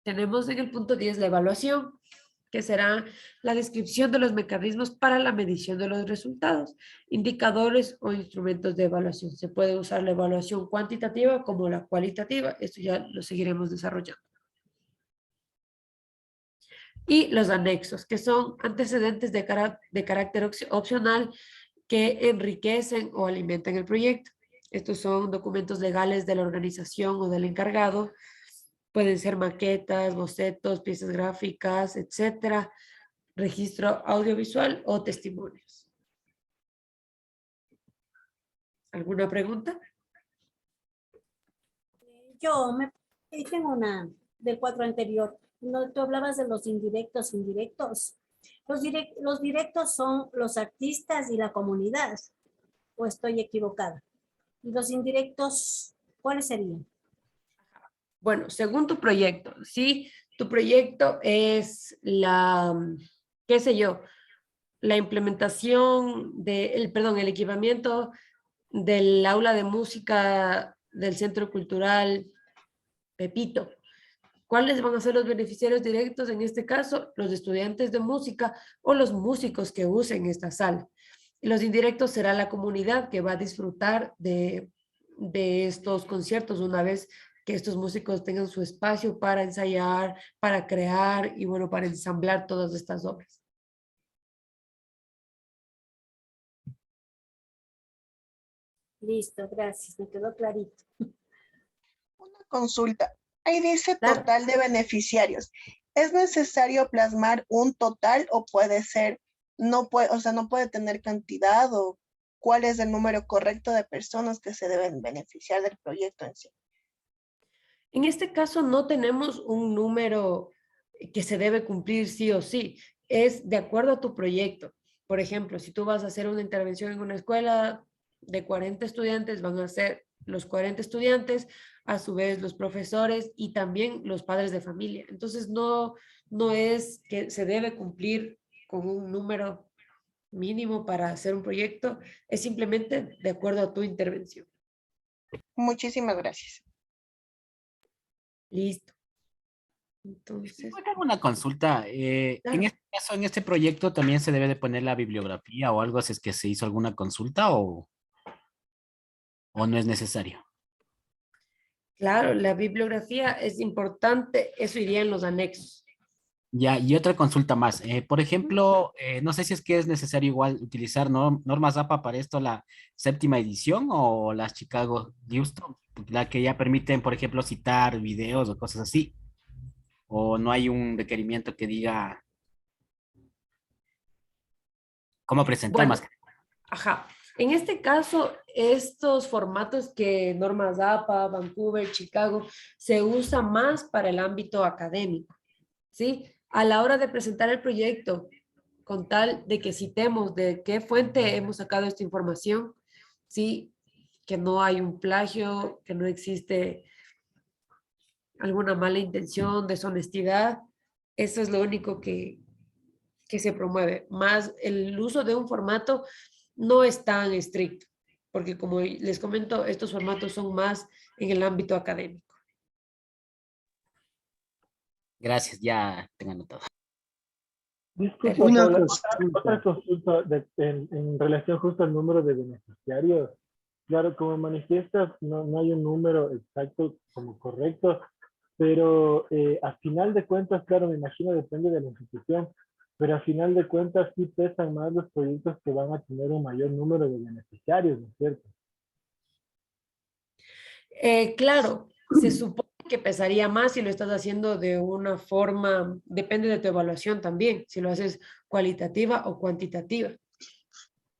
Tenemos en el punto 10 la evaluación, que será la descripción de los mecanismos para la medición de los resultados, indicadores o instrumentos de evaluación. Se puede usar la evaluación cuantitativa como la cualitativa. Esto ya lo seguiremos desarrollando. Y los anexos, que son antecedentes de carácter opcional que enriquecen o alimentan el proyecto. Estos son documentos legales de la organización o del encargado. Pueden ser maquetas, bocetos, piezas gráficas, etcétera, registro audiovisual o testimonios. ¿Alguna pregunta? Tengo una del cuadro anterior. No, tú hablabas de los indirectos. Los directos son los artistas y la comunidad, ¿o estoy equivocada? ¿Y los indirectos, cuáles serían? Bueno, según tu proyecto, ¿sí? Tu proyecto es qué sé yo, la implementación el equipamiento del aula de música del Centro Cultural Pepito. ¿Cuáles van a ser los beneficiarios directos en este caso? Los estudiantes de música o los músicos que usen esta sala. Y los indirectos será la comunidad que va a disfrutar de estos conciertos una vez que estos músicos tengan su espacio para ensayar, para crear y bueno, para ensamblar todas estas obras. Listo, gracias, me quedó clarito. Consulta. Ahí dice total de beneficiarios. ¿Es necesario plasmar un total o puede ser, no puede tener cantidad, o cuál es el número correcto de personas que se deben beneficiar del proyecto en sí? En este caso no tenemos un número que se debe cumplir sí o sí. Es de acuerdo a tu proyecto. Por ejemplo, si tú vas a hacer una intervención en una escuela de 40 estudiantes, van a ser los 40 estudiantes, a su vez los profesores y también los padres de familia. Entonces no es que se debe cumplir con un número mínimo para hacer un proyecto, es simplemente de acuerdo a tu intervención. Muchísimas gracias. Listo. Entonces, hago una consulta. En este caso, en este proyecto también se debe de poner la bibliografía o algo, si es que se hizo alguna consulta o no es necesario. Claro, la bibliografía es importante, eso iría en los anexos. Ya, y otra consulta más. Por ejemplo, no sé si es que es necesario igual utilizar normas APA para esto, la 7ª edición o las Chicago Houston, la que ya permiten, por ejemplo, citar videos o cosas así. O no hay un requerimiento que diga cómo presentar más. Ajá. En este caso, estos formatos que normas APA, Vancouver, Chicago, se usa más para el ámbito académico, ¿sí? A la hora de presentar el proyecto, con tal de que citemos de qué fuente hemos sacado esta información, ¿sí? Que no hay un plagio, que no existe alguna mala intención, deshonestidad, eso es lo único que se promueve. Más el uso de un formato no es tan estricto, porque como les comento, estos formatos son más en el ámbito académico. Gracias, ya tengo anotado. Disculpa, Paula, otra consulta en relación justo al número de beneficiarios. Claro, como manifiestas, no hay un número exacto como correcto, pero a final de cuentas, claro, me imagino depende de la institución, pero a final de cuentas sí pesan más los proyectos que van a tener un mayor número de beneficiarios, ¿no es cierto? Claro, se supone que pesaría más si lo estás haciendo de una forma, depende de tu evaluación también, si lo haces cualitativa o cuantitativa.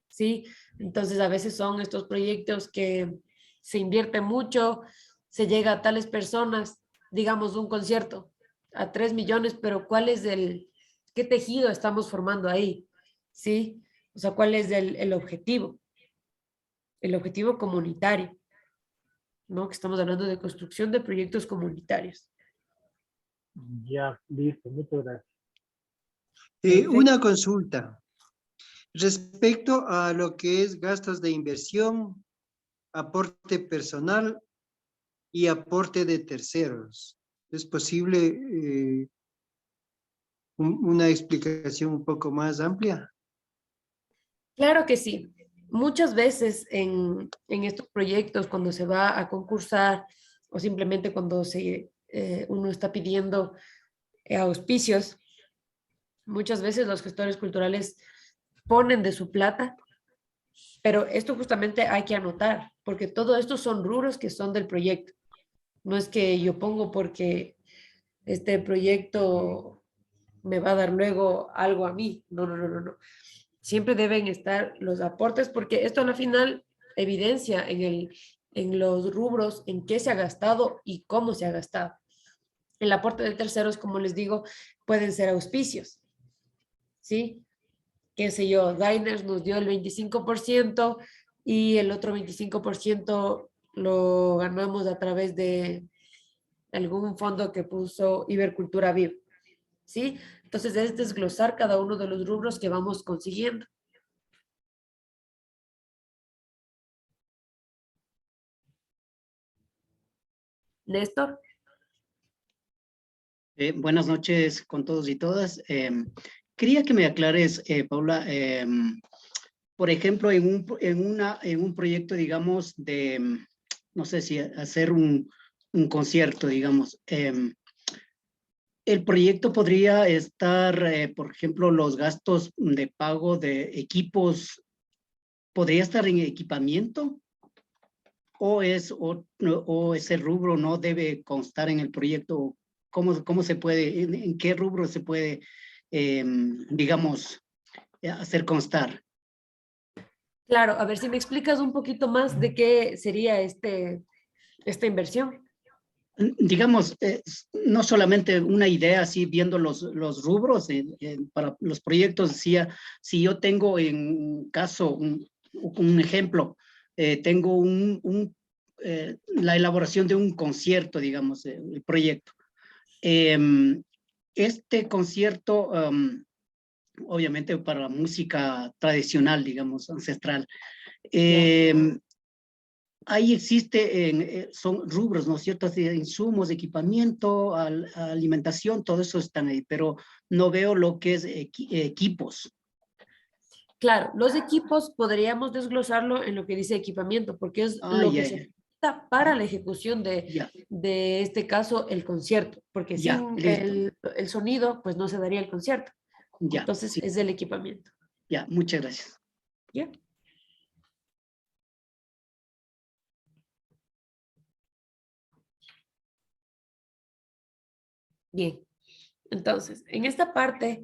¿Sí? Entonces a veces son estos proyectos que se invierte mucho, se llega a tales personas, digamos un concierto a 3 millones, pero ¿cuál es qué tejido estamos formando ahí? ¿Sí? O sea, ¿cuál es el objetivo? El objetivo comunitario, ¿no? Que estamos hablando de construcción de proyectos comunitarios. Ya, listo, muchas gracias. Una consulta. Respecto a lo que es gastos de inversión, aporte personal y aporte de terceros. ¿Es posible una explicación un poco más amplia? Claro que sí. Muchas veces en estos proyectos, cuando se va a concursar o simplemente cuando uno está pidiendo auspicios, muchas veces los gestores culturales ponen de su plata, pero esto justamente hay que anotar, porque todo esto son rubros que son del proyecto. No es que yo pongo porque este proyecto me va a dar luego algo a mí. No, no, no, no, no. Siempre deben estar los aportes porque esto a la final evidencia en los rubros en qué se ha gastado y cómo se ha gastado. El aporte de terceros, como les digo, pueden ser auspicios, ¿sí? Qué sé yo, Diners nos dio el 25% y el otro 25% lo ganamos a través de algún fondo que puso Ibercultura Viva, ¿sí? Entonces es desglosar cada uno de los rubros que vamos consiguiendo. Néstor. Buenas noches con todos y todas. Quería que me aclares, Paula, por ejemplo, en un proyecto, digamos, de, no sé si hacer un concierto, digamos, el proyecto podría estar, por ejemplo, los gastos de pago de equipos, ¿podría estar en equipamiento? ¿O ese rubro no debe constar en el proyecto? ¿Cómo se puede, en qué rubro se puede, digamos, hacer constar? Claro, a ver si me explicas un poquito más de qué sería esta inversión. Digamos, no solamente una idea así viendo los rubros para los proyectos, decía, si yo tengo en caso, un ejemplo, tengo la elaboración de un concierto, digamos, el proyecto. Este concierto, obviamente para la música tradicional, digamos, ancestral, ahí existe, son rubros, ¿no es cierto? De insumos, equipamiento, alimentación, todo eso están ahí, pero no veo lo que es equipos. Claro, los equipos podríamos desglosarlo en lo que dice equipamiento, porque es lo que se necesita para la ejecución de este caso, el concierto, porque sin el sonido, pues no se daría el concierto. Entonces, es el equipamiento. Ya, muchas gracias. Ya. Bien, entonces, en esta parte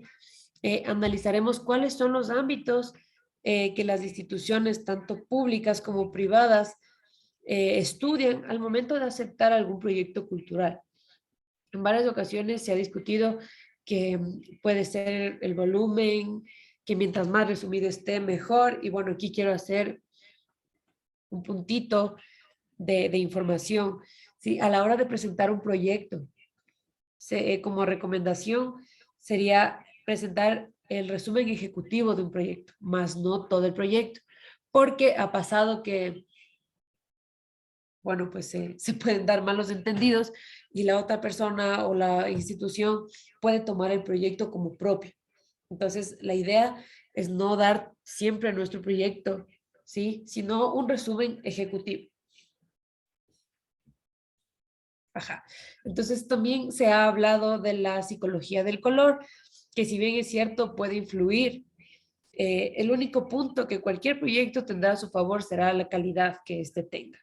analizaremos cuáles son los ámbitos que las instituciones, tanto públicas como privadas, estudian al momento de aceptar algún proyecto cultural. En varias ocasiones se ha discutido que puede ser el volumen, que mientras más resumido esté, mejor. Y bueno, aquí quiero hacer un puntito de información. ¿Sí? A la hora de presentar un proyecto, como recomendación sería presentar el resumen ejecutivo de un proyecto, más no todo el proyecto, porque ha pasado que, bueno, pues se pueden dar malos entendidos y la otra persona o la institución puede tomar el proyecto como propio. Entonces, la idea es no dar siempre nuestro proyecto, ¿sí? Sino un resumen ejecutivo. Ajá. Entonces también se ha hablado de la psicología del color, que si bien es cierto puede influir, el único punto que cualquier proyecto tendrá a su favor será la calidad que éste tenga.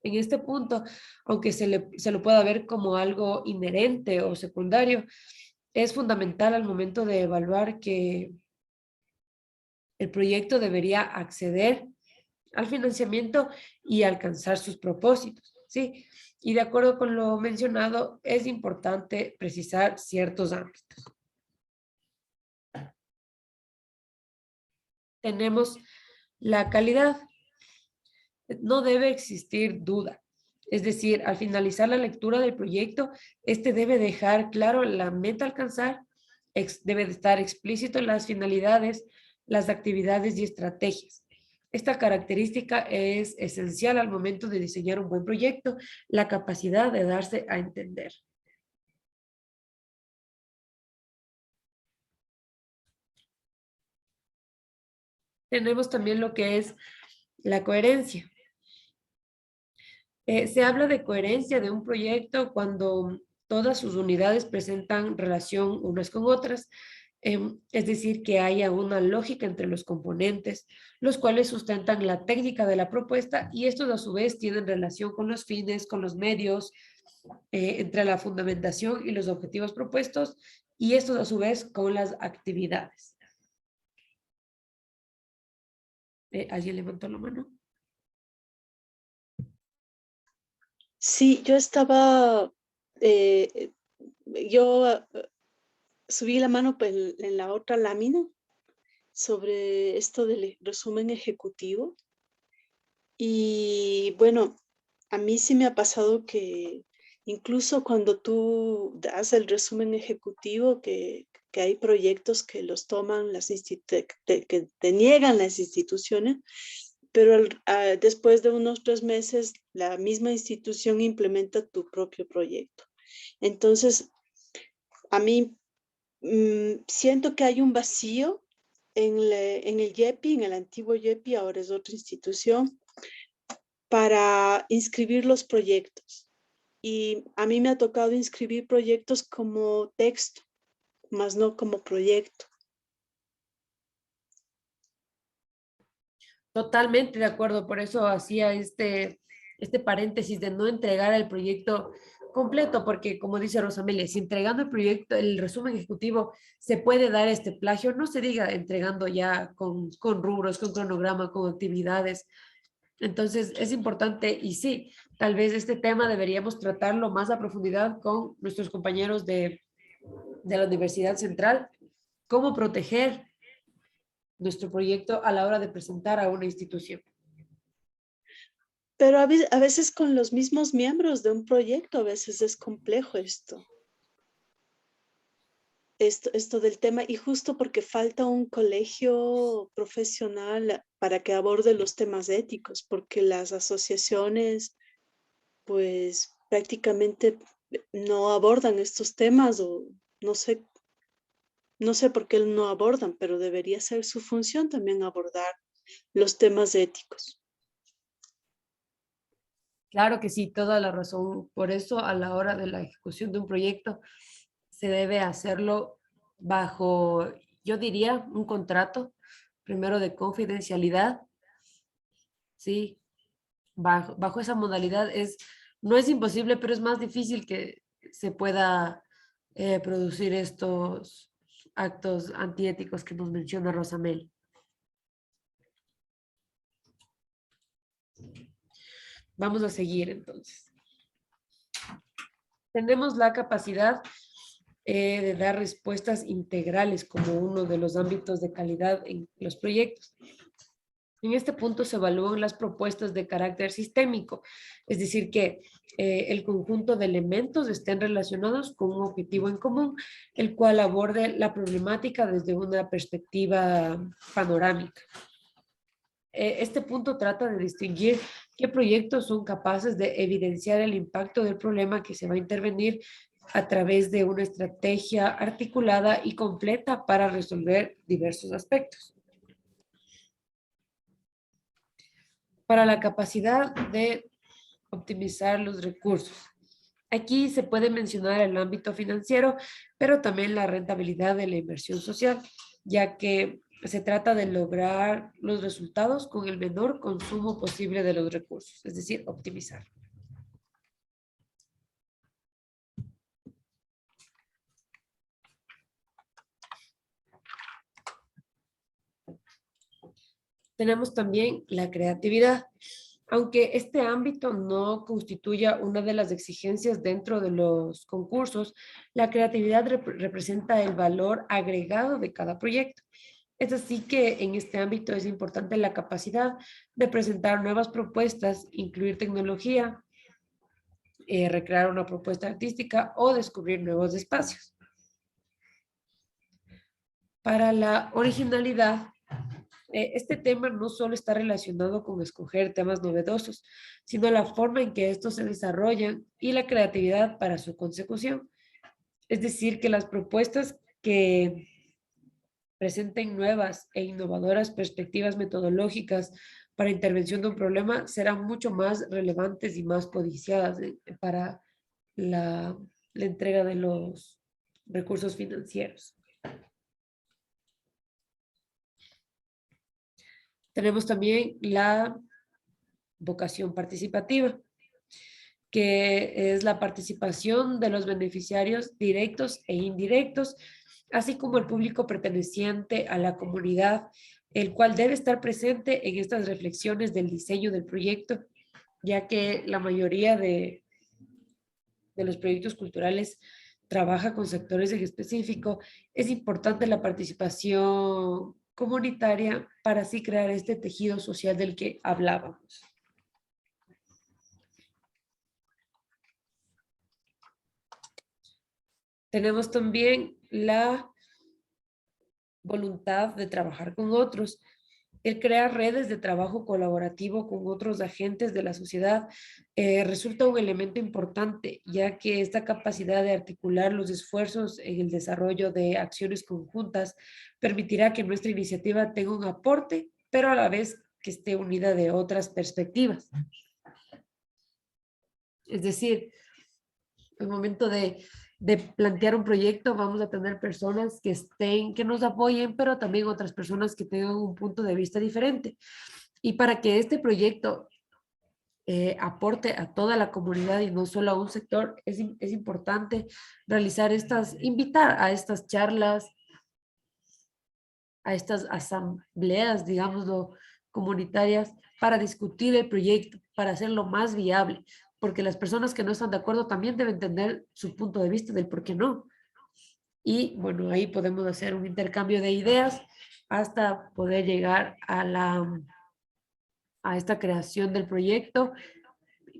En este punto, aunque se lo pueda ver como algo inherente o secundario, es fundamental al momento de evaluar que el proyecto debería acceder al financiamiento y alcanzar sus propósitos, ¿sí? Y de acuerdo con lo mencionado, es importante precisar ciertos ámbitos. Tenemos la calidad. No debe existir duda. Es decir, al finalizar la lectura del proyecto, este debe dejar claro la meta a alcanzar, debe de estar explícito en las finalidades, las actividades y estrategias. Esta característica es esencial al momento de diseñar un buen proyecto, la capacidad de darse a entender. Tenemos también lo que es la coherencia. Se habla de coherencia de un proyecto cuando todas sus unidades presentan relación unas con otras, es decir, que haya una lógica entre los componentes, los cuales sustentan la técnica de la propuesta y estos a su vez tienen relación con los fines, con los medios, entre la fundamentación y los objetivos propuestos y estos a su vez con las actividades. ¿Alguien levantó la mano? Sí, yo estaba, yo subí la mano en la otra lámina sobre esto del resumen ejecutivo. Y bueno, a mí sí me ha pasado que incluso cuando tú das el resumen ejecutivo, que hay proyectos que los toman que te niegan las instituciones, pero después de unos 3 meses la misma institución implementa tu propio proyecto. Entonces, a mí siento que hay un vacío en el YEPI, en el antiguo YEPI, ahora es otra institución, para inscribir los proyectos. Y a mí me ha tocado inscribir proyectos como texto, más no como proyecto. Totalmente de acuerdo, por eso hacía este paréntesis de no entregar el proyecto completo, porque como dice Rosamelia, si entregando el proyecto, el resumen ejecutivo, se puede dar este plagio, no se diga entregando ya con rubros, con cronograma, con actividades. Entonces es importante y sí, tal vez este tema deberíamos tratarlo más a profundidad con nuestros compañeros de la Universidad Central, cómo proteger nuestro proyecto a la hora de presentar a una institución. Pero a veces con los mismos miembros de un proyecto, a veces es complejo esto del tema, y justo porque falta un colegio profesional para que aborde los temas éticos, porque las asociaciones pues prácticamente no abordan estos temas, o no sé por qué no abordan, pero debería ser su función también abordar los temas éticos. Claro que sí, toda la razón. Por eso a la hora de la ejecución de un proyecto se debe hacerlo bajo, yo diría, un contrato, primero de confidencialidad, ¿sí? Bajo esa modalidad no es imposible, pero es más difícil que se pueda producir estos actos antiéticos que nos menciona Rosamel. Vamos a seguir entonces. Tenemos la capacidad de dar respuestas integrales como uno de los ámbitos de calidad en los proyectos. En este punto se evalúan las propuestas de carácter sistémico, es decir, que el conjunto de elementos estén relacionados con un objetivo en común, el cual aborde la problemática desde una perspectiva panorámica. Este punto trata de distinguir qué proyectos son capaces de evidenciar el impacto del problema que se va a intervenir a través de una estrategia articulada y completa para resolver diversos aspectos. Para la capacidad de optimizar los recursos. Aquí se puede mencionar el ámbito financiero, pero también la rentabilidad de la inversión social, ya que se trata de lograr los resultados con el menor consumo posible de los recursos, es decir, optimizar. Tenemos también la creatividad. Aunque este ámbito no constituya una de las exigencias dentro de los concursos, la creatividad representa el valor agregado de cada proyecto. Es así que en este ámbito es importante la capacidad de presentar nuevas propuestas, incluir tecnología, recrear una propuesta artística o descubrir nuevos espacios. Para la originalidad, Este tema no solo está relacionado con escoger temas novedosos, sino la forma en que estos se desarrollan y la creatividad para su consecución. Es decir, que las propuestas que presenten nuevas e innovadoras perspectivas metodológicas para intervención de un problema serán mucho más relevantes y más codiciadas para la entrega de los recursos financieros. Tenemos también la vocación participativa, que es la participación de los beneficiarios directos e indirectos, así como el público perteneciente a la comunidad, el cual debe estar presente en estas reflexiones del diseño del proyecto, ya que la mayoría de los proyectos culturales trabaja con sectores en específico. Es importante la participación comunitaria para así crear este tejido social del que hablábamos. Tenemos también la voluntad de trabajar con otros, el crear redes de trabajo colaborativo con otros agentes de la sociedad resulta un elemento importante, ya que esta capacidad de articular los esfuerzos en el desarrollo de acciones conjuntas permitirá que nuestra iniciativa tenga un aporte, pero a la vez que esté unida de otras perspectivas. Es decir, el momento de plantear un proyecto, vamos a tener personas que nos apoyen, pero también otras personas que tengan un punto de vista diferente. Y para que este proyecto aporte a toda la comunidad y no solo a un sector, es importante invitar a estas charlas, a estas asambleas, digámoslo, comunitarias, para discutir el proyecto, para hacerlo más viable, porque las personas que no están de acuerdo también deben tener su punto de vista del por qué no. Y bueno, ahí podemos hacer un intercambio de ideas hasta poder llegar a esta creación del proyecto,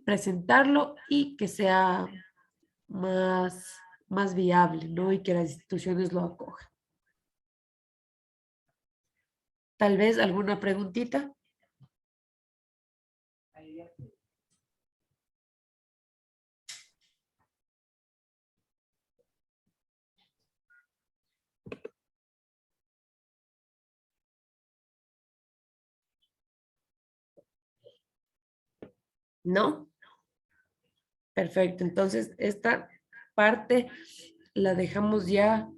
presentarlo y que sea más viable, ¿no? Y que las instituciones lo acojan. Tal vez alguna preguntita. ¿No? Perfecto. Entonces, esta parte la dejamos ya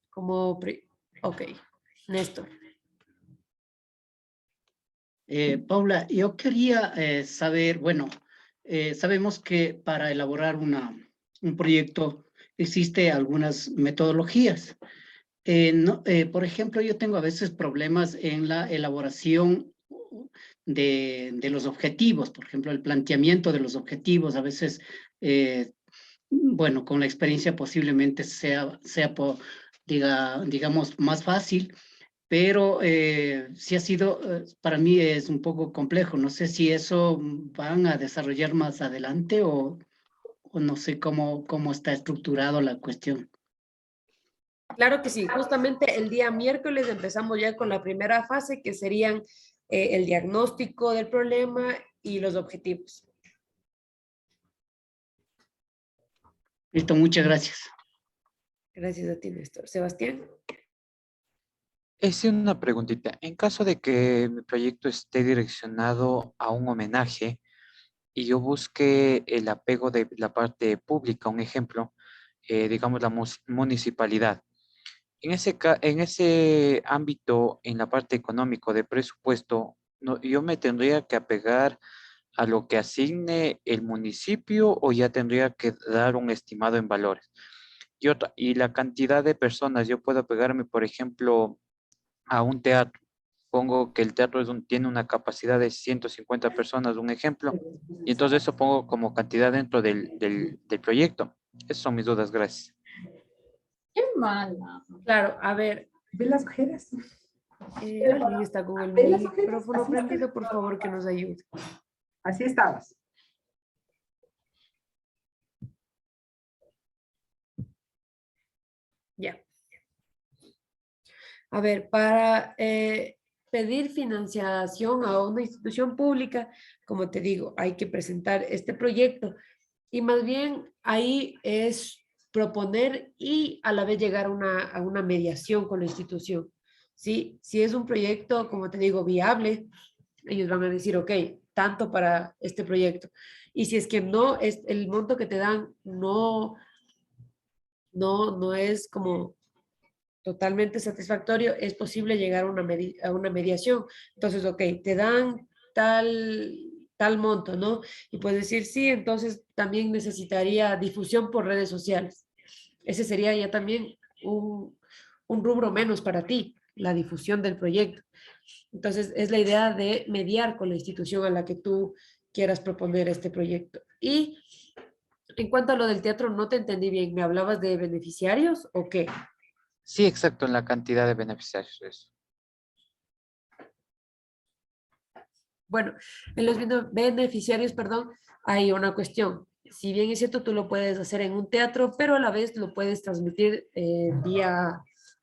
como... Ok. Néstor. Paula, yo quería saber, bueno, sabemos que para elaborar un proyecto existe algunas metodologías. Por ejemplo, yo tengo a veces problemas en la elaboración de los objetivos, por ejemplo, el planteamiento de los objetivos, a veces, bueno, con la experiencia posiblemente digamos, más fácil, pero sí ha sido, para mí es un poco complejo. No sé si eso van a desarrollar más adelante o no sé cómo está estructurado la cuestión. Claro que sí, justamente el día miércoles empezamos ya con la primera fase, que serían el diagnóstico del problema y los objetivos. Listo, muchas gracias. Gracias a ti, Néstor. Sebastián. Es una preguntita. En caso de que mi proyecto esté direccionado a un homenaje y yo busque el apego de la parte pública, un ejemplo, digamos la municipalidad. En ese ámbito, en la parte económico de presupuesto, yo me tendría que apegar a lo que asigne el municipio o ya tendría que dar un estimado en valores. Y la cantidad de personas, yo puedo apegarme, por ejemplo, a un teatro. Pongo que el teatro tiene una capacidad de 150 personas, un ejemplo, y entonces eso pongo como cantidad dentro del proyecto. Esas son mis dudas, gracias. Qué mala. Claro, a ver. ¿Ves las ojeras? Alguien está con el micrófono prendido, por favor, que nos ayude. Así estabas. Ya. A ver, para pedir financiación a una institución pública, como te digo, hay que presentar este proyecto y más bien ahí es proponer y a la vez llegar a una mediación con la institución. ¿Sí? Si es un proyecto, como te digo, viable, ellos van a decir, ok, tanto para este proyecto. Y si es que no, es el monto que te dan no es como totalmente satisfactorio, es posible llegar a a una mediación. Entonces, ok, te dan tal monto, ¿no? Y puedes decir, sí, entonces también necesitaría difusión por redes sociales. Ese sería ya también un rubro menos para ti, la difusión del proyecto. Entonces, es la idea de mediar con la institución a la que tú quieras proponer este proyecto. Y en cuanto a lo del teatro, no te entendí bien. ¿Me hablabas de beneficiarios o qué? Sí, exacto, en la cantidad de beneficiarios. Eso. Bueno, en los beneficiarios, perdón, hay una cuestión. Si bien es cierto, tú lo puedes hacer en un teatro, pero a la vez lo puedes transmitir vía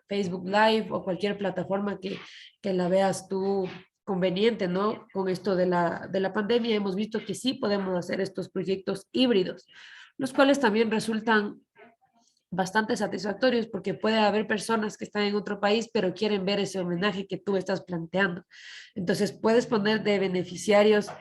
Facebook Live o cualquier plataforma que la veas tú conveniente, ¿no? Con esto de la pandemia hemos visto que sí podemos hacer estos proyectos híbridos, los cuales también resultan bastante satisfactorios porque puede haber personas que están en otro país pero quieren ver ese homenaje que tú estás planteando. Entonces puedes poner de beneficiarios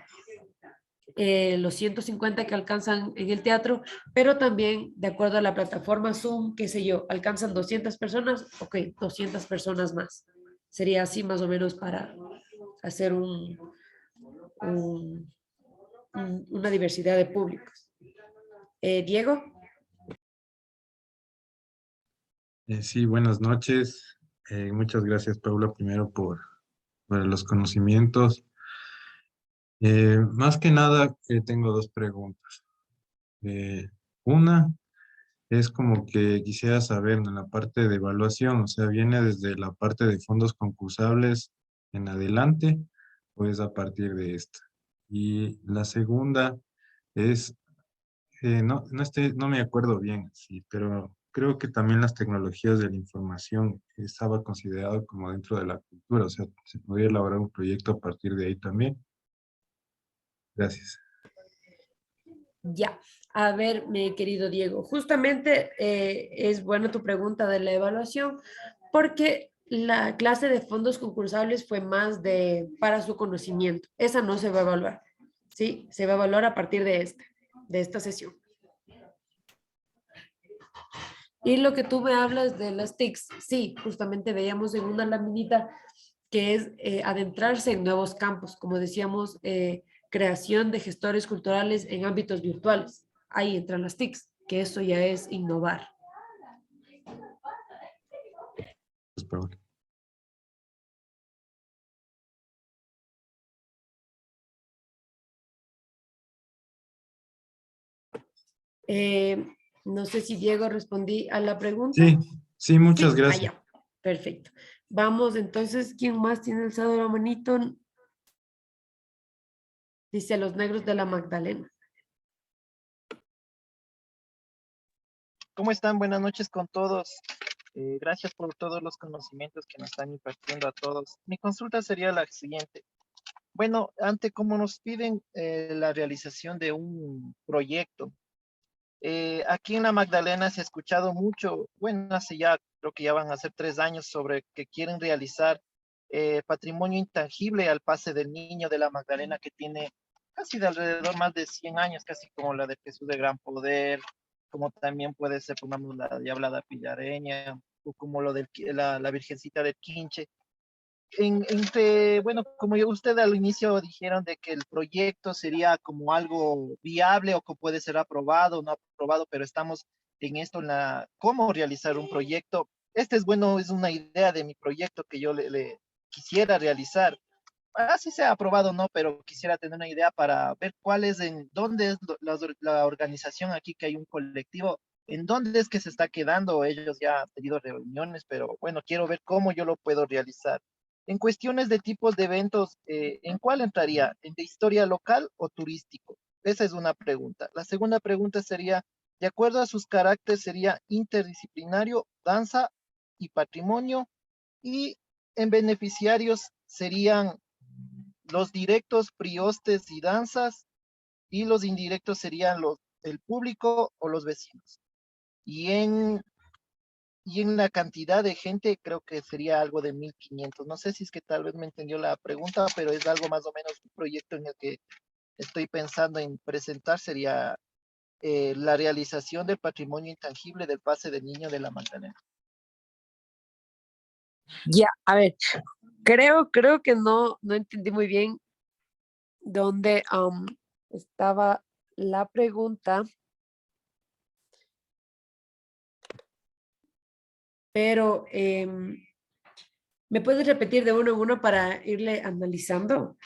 los 150 que alcanzan en el teatro, pero también de acuerdo a la plataforma Zoom, qué sé yo, alcanzan 200 personas, ok, 200 personas más. Sería así más o menos para hacer un- una diversidad de públicos. Diego. Sí, buenas noches. Muchas gracias, Paula, primero por los conocimientos. Más que nada, tengo dos preguntas. Una es como que quisiera saber en la parte de evaluación, o sea, ¿viene desde la parte de fondos concursables en adelante o es a partir de esta? Y la segunda es, no me acuerdo bien, sí, pero creo que también las tecnologías de la información estaba considerado como dentro de la cultura, o sea, se podría elaborar un proyecto a partir de ahí también. Gracias. Ya, a ver, mi querido Diego, justamente es buena tu pregunta de la evaluación, porque la clase de fondos concursables fue más para su conocimiento. Esa no se va a evaluar, ¿sí? Se va a evaluar a partir de esta sesión. Y lo que tú me hablas de las TICs, sí, justamente veíamos en una laminita que es adentrarse en nuevos campos, como decíamos, creación de gestores culturales en ámbitos virtuales. Ahí entran las TICs, que eso ya es innovar. Gracias, Paula. No sé si Diego respondí a la pregunta. Sí, sí, muchas Sí, gracias. allá. Perfecto. Vamos entonces, ¿quién más tiene alzado la manito? Dice los negros de la Magdalena. ¿Cómo están? Buenas noches con todos. Gracias por todos los conocimientos que nos están impartiendo a todos. Mi consulta sería la siguiente. Bueno, ante como nos piden la realización de un proyecto, aquí en la Magdalena se ha escuchado mucho, bueno, hace ya, creo que ya van a ser 3 años, sobre que quieren realizar patrimonio intangible al pase del niño de la Magdalena, que tiene casi de alrededor más de 100 años, casi como la de Jesús de Gran Poder, como también puede ser, pongamos, la Diablada Pillareña, o como lo de la Virgencita del Quinche. Bueno, como usted al inicio dijeron de que el proyecto sería como algo viable o que puede ser aprobado o no aprobado, pero estamos en esto, cómo realizar un proyecto. Este es bueno, es una idea de mi proyecto que yo le quisiera realizar. Así sea aprobado o no, pero quisiera tener una idea para ver dónde es la organización aquí, que hay un colectivo, en dónde es que se está quedando. Ellos ya han tenido reuniones, pero bueno, quiero ver cómo yo lo puedo realizar. En cuestiones de tipos de eventos, ¿en cuál entraría? ¿En de historia local o turístico? Esa es una pregunta. La segunda pregunta sería, de acuerdo a sus caracteres, ¿sería interdisciplinario, danza y patrimonio? Y en beneficiarios serían los directos, priostes y danzas, y los indirectos serían el público o los vecinos. Y en la cantidad de gente creo que sería algo de 1500. No sé si es que tal vez me entendió la pregunta, pero es algo más o menos un proyecto en el que estoy pensando en presentar. Sería la realización del patrimonio intangible del pase del Niño de la Magdalena. Ya, a ver, creo que no entendí muy bien dónde estaba la pregunta, pero ¿me puedes repetir de uno en uno para irle analizando?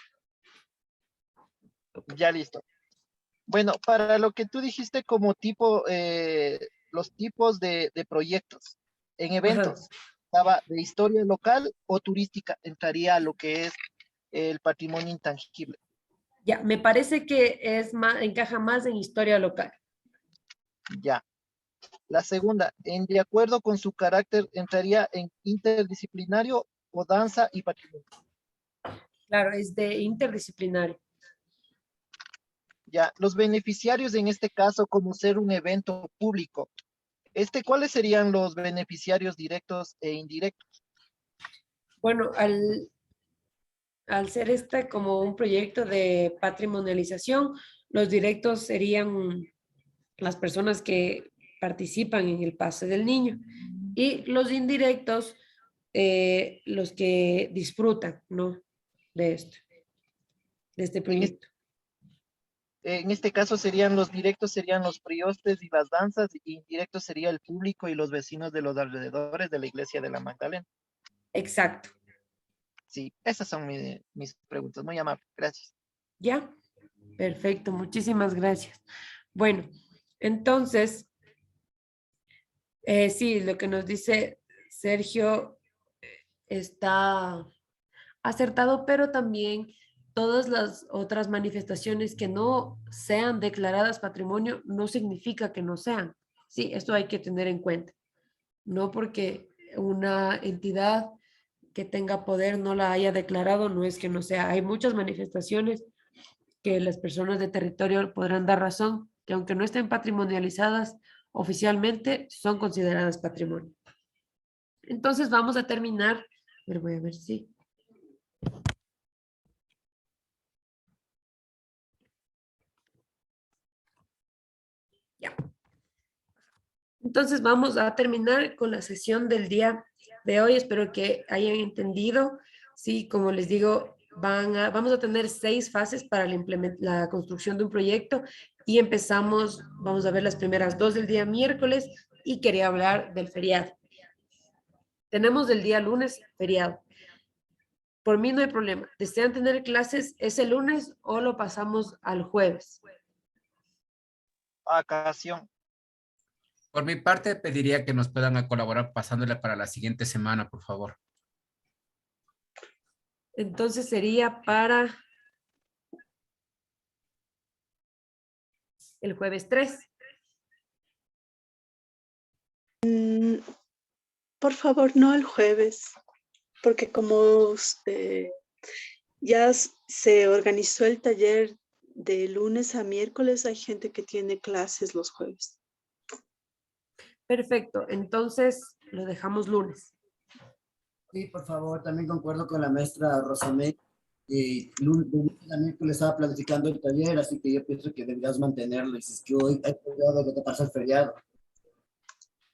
Ya listo. Bueno, para lo que tú dijiste como tipo, los tipos de proyectos en eventos, estaba de historia local o turística, entraría a lo que es el patrimonio intangible. Ya, me parece que encaja más en historia local. Ya. La segunda, de acuerdo con su carácter, entraría en interdisciplinario o danza y patrimonio. Claro, es de interdisciplinario. Ya, los beneficiarios en este caso, como ser un evento público, ¿cuáles serían los beneficiarios directos e indirectos? Bueno, al ser como un proyecto de patrimonialización, los directos serían las personas que participan en el pase del niño y los indirectos, los que disfrutan, ¿no? De este proyecto. En este caso serían los directos, serían los priostes y las danzas, y indirectos sería el público y los vecinos de los alrededores de la iglesia de la Magdalena. Exacto. Sí, esas son mis preguntas. Muy amable, gracias. ¿Ya? Perfecto, muchísimas gracias. Bueno, entonces, sí, lo que nos dice Sergio está acertado, pero también todas las otras manifestaciones que no sean declaradas patrimonio no significa que no sean. Sí, esto hay que tener en cuenta. No porque una entidad que tenga poder no la haya declarado, no es que no sea. Hay muchas manifestaciones que las personas de territorio podrán dar razón, que aunque no estén patrimonializadas oficialmente, son consideradas patrimonio. Entonces vamos a terminar, pero voy a ver si... Ya. Entonces vamos a terminar con la sesión del día de hoy. Espero que hayan entendido. Sí, como les digo, vamos a tener 6 fases para la construcción de un proyecto y vamos a ver las primeras 2 del día miércoles y quería hablar del feriado. Tenemos el día lunes feriado. Por mí no hay problema. ¿Desean tener clases ese lunes o lo pasamos al jueves? Vacación. Por mi parte, pediría que nos puedan colaborar pasándole para la siguiente semana, por favor. Entonces sería para el jueves 3. Por favor, no el jueves, porque como ya se organizó el taller de lunes a miércoles, hay gente que tiene clases los jueves. Perfecto, entonces lo dejamos lunes. Sí, por favor, también concuerdo con la maestra Rosamé. Lunes a miércoles estaba planificando el taller, así que yo pienso que deberías mantenerlo. Y si es que hoy hay feriado, que te pasa el feriado.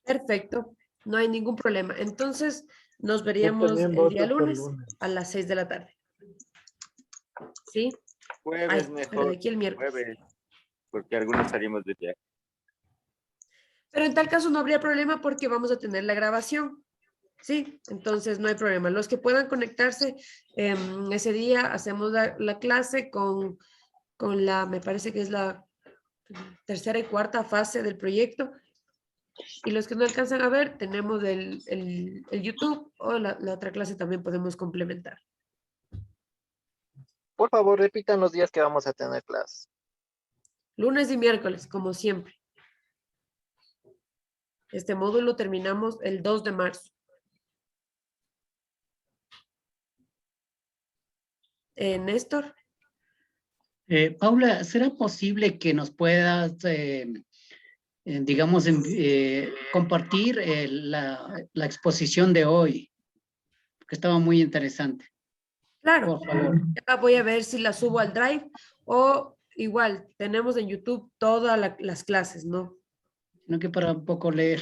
Perfecto, no hay ningún problema. Entonces nos veríamos el día lunes a las 6 de la tarde. ¿Sí? Jueves mejor. Aquí el miércoles. Jueves, porque algunos salimos de viaje. Pero en tal caso no habría problema porque vamos a tener la grabación. Sí, entonces no hay problema. Los que puedan conectarse ese día, hacemos la clase con me parece que es la tercera y cuarta fase del proyecto. Y los que no alcanzan a ver, tenemos el YouTube o la otra clase también podemos complementar. Por favor, repitan los días que vamos a tener clases. Lunes y miércoles, como siempre. Este módulo terminamos el 2 de marzo. Néstor. Paula, ¿será posible que nos puedas, digamos, compartir la exposición de hoy? Que estaba muy interesante. Claro, Por favor. ya voy a ver si la subo al Drive o igual, tenemos en YouTube todas las clases, ¿no? No, que para un poco leer.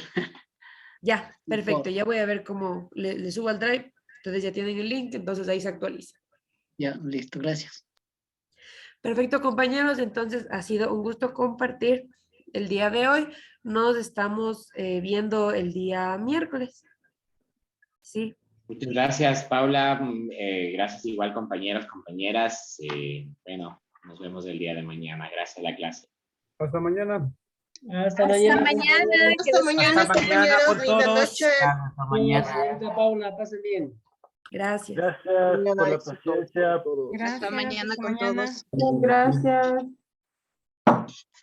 Ya, perfecto, Por- ya voy a ver cómo le subo al Drive, entonces ya tienen el link, entonces ahí se actualiza. Ya, listo, gracias. Perfecto, compañeros, entonces ha sido un gusto compartir el día de hoy. Nos estamos viendo el día miércoles. Sí. Muchas gracias, Paula. Gracias igual, compañeros, compañeras. Bueno, nos vemos el día de mañana. Gracias a la clase. Hasta mañana. Hasta mañana. Hasta mañana, Hasta mañana compañeros. con Linda todos. noche. Hasta mañana. Señorita Paula, pasen bien. Gracias. Gracias por la paciencia. Hasta mañana con mañana. todos. Gracias.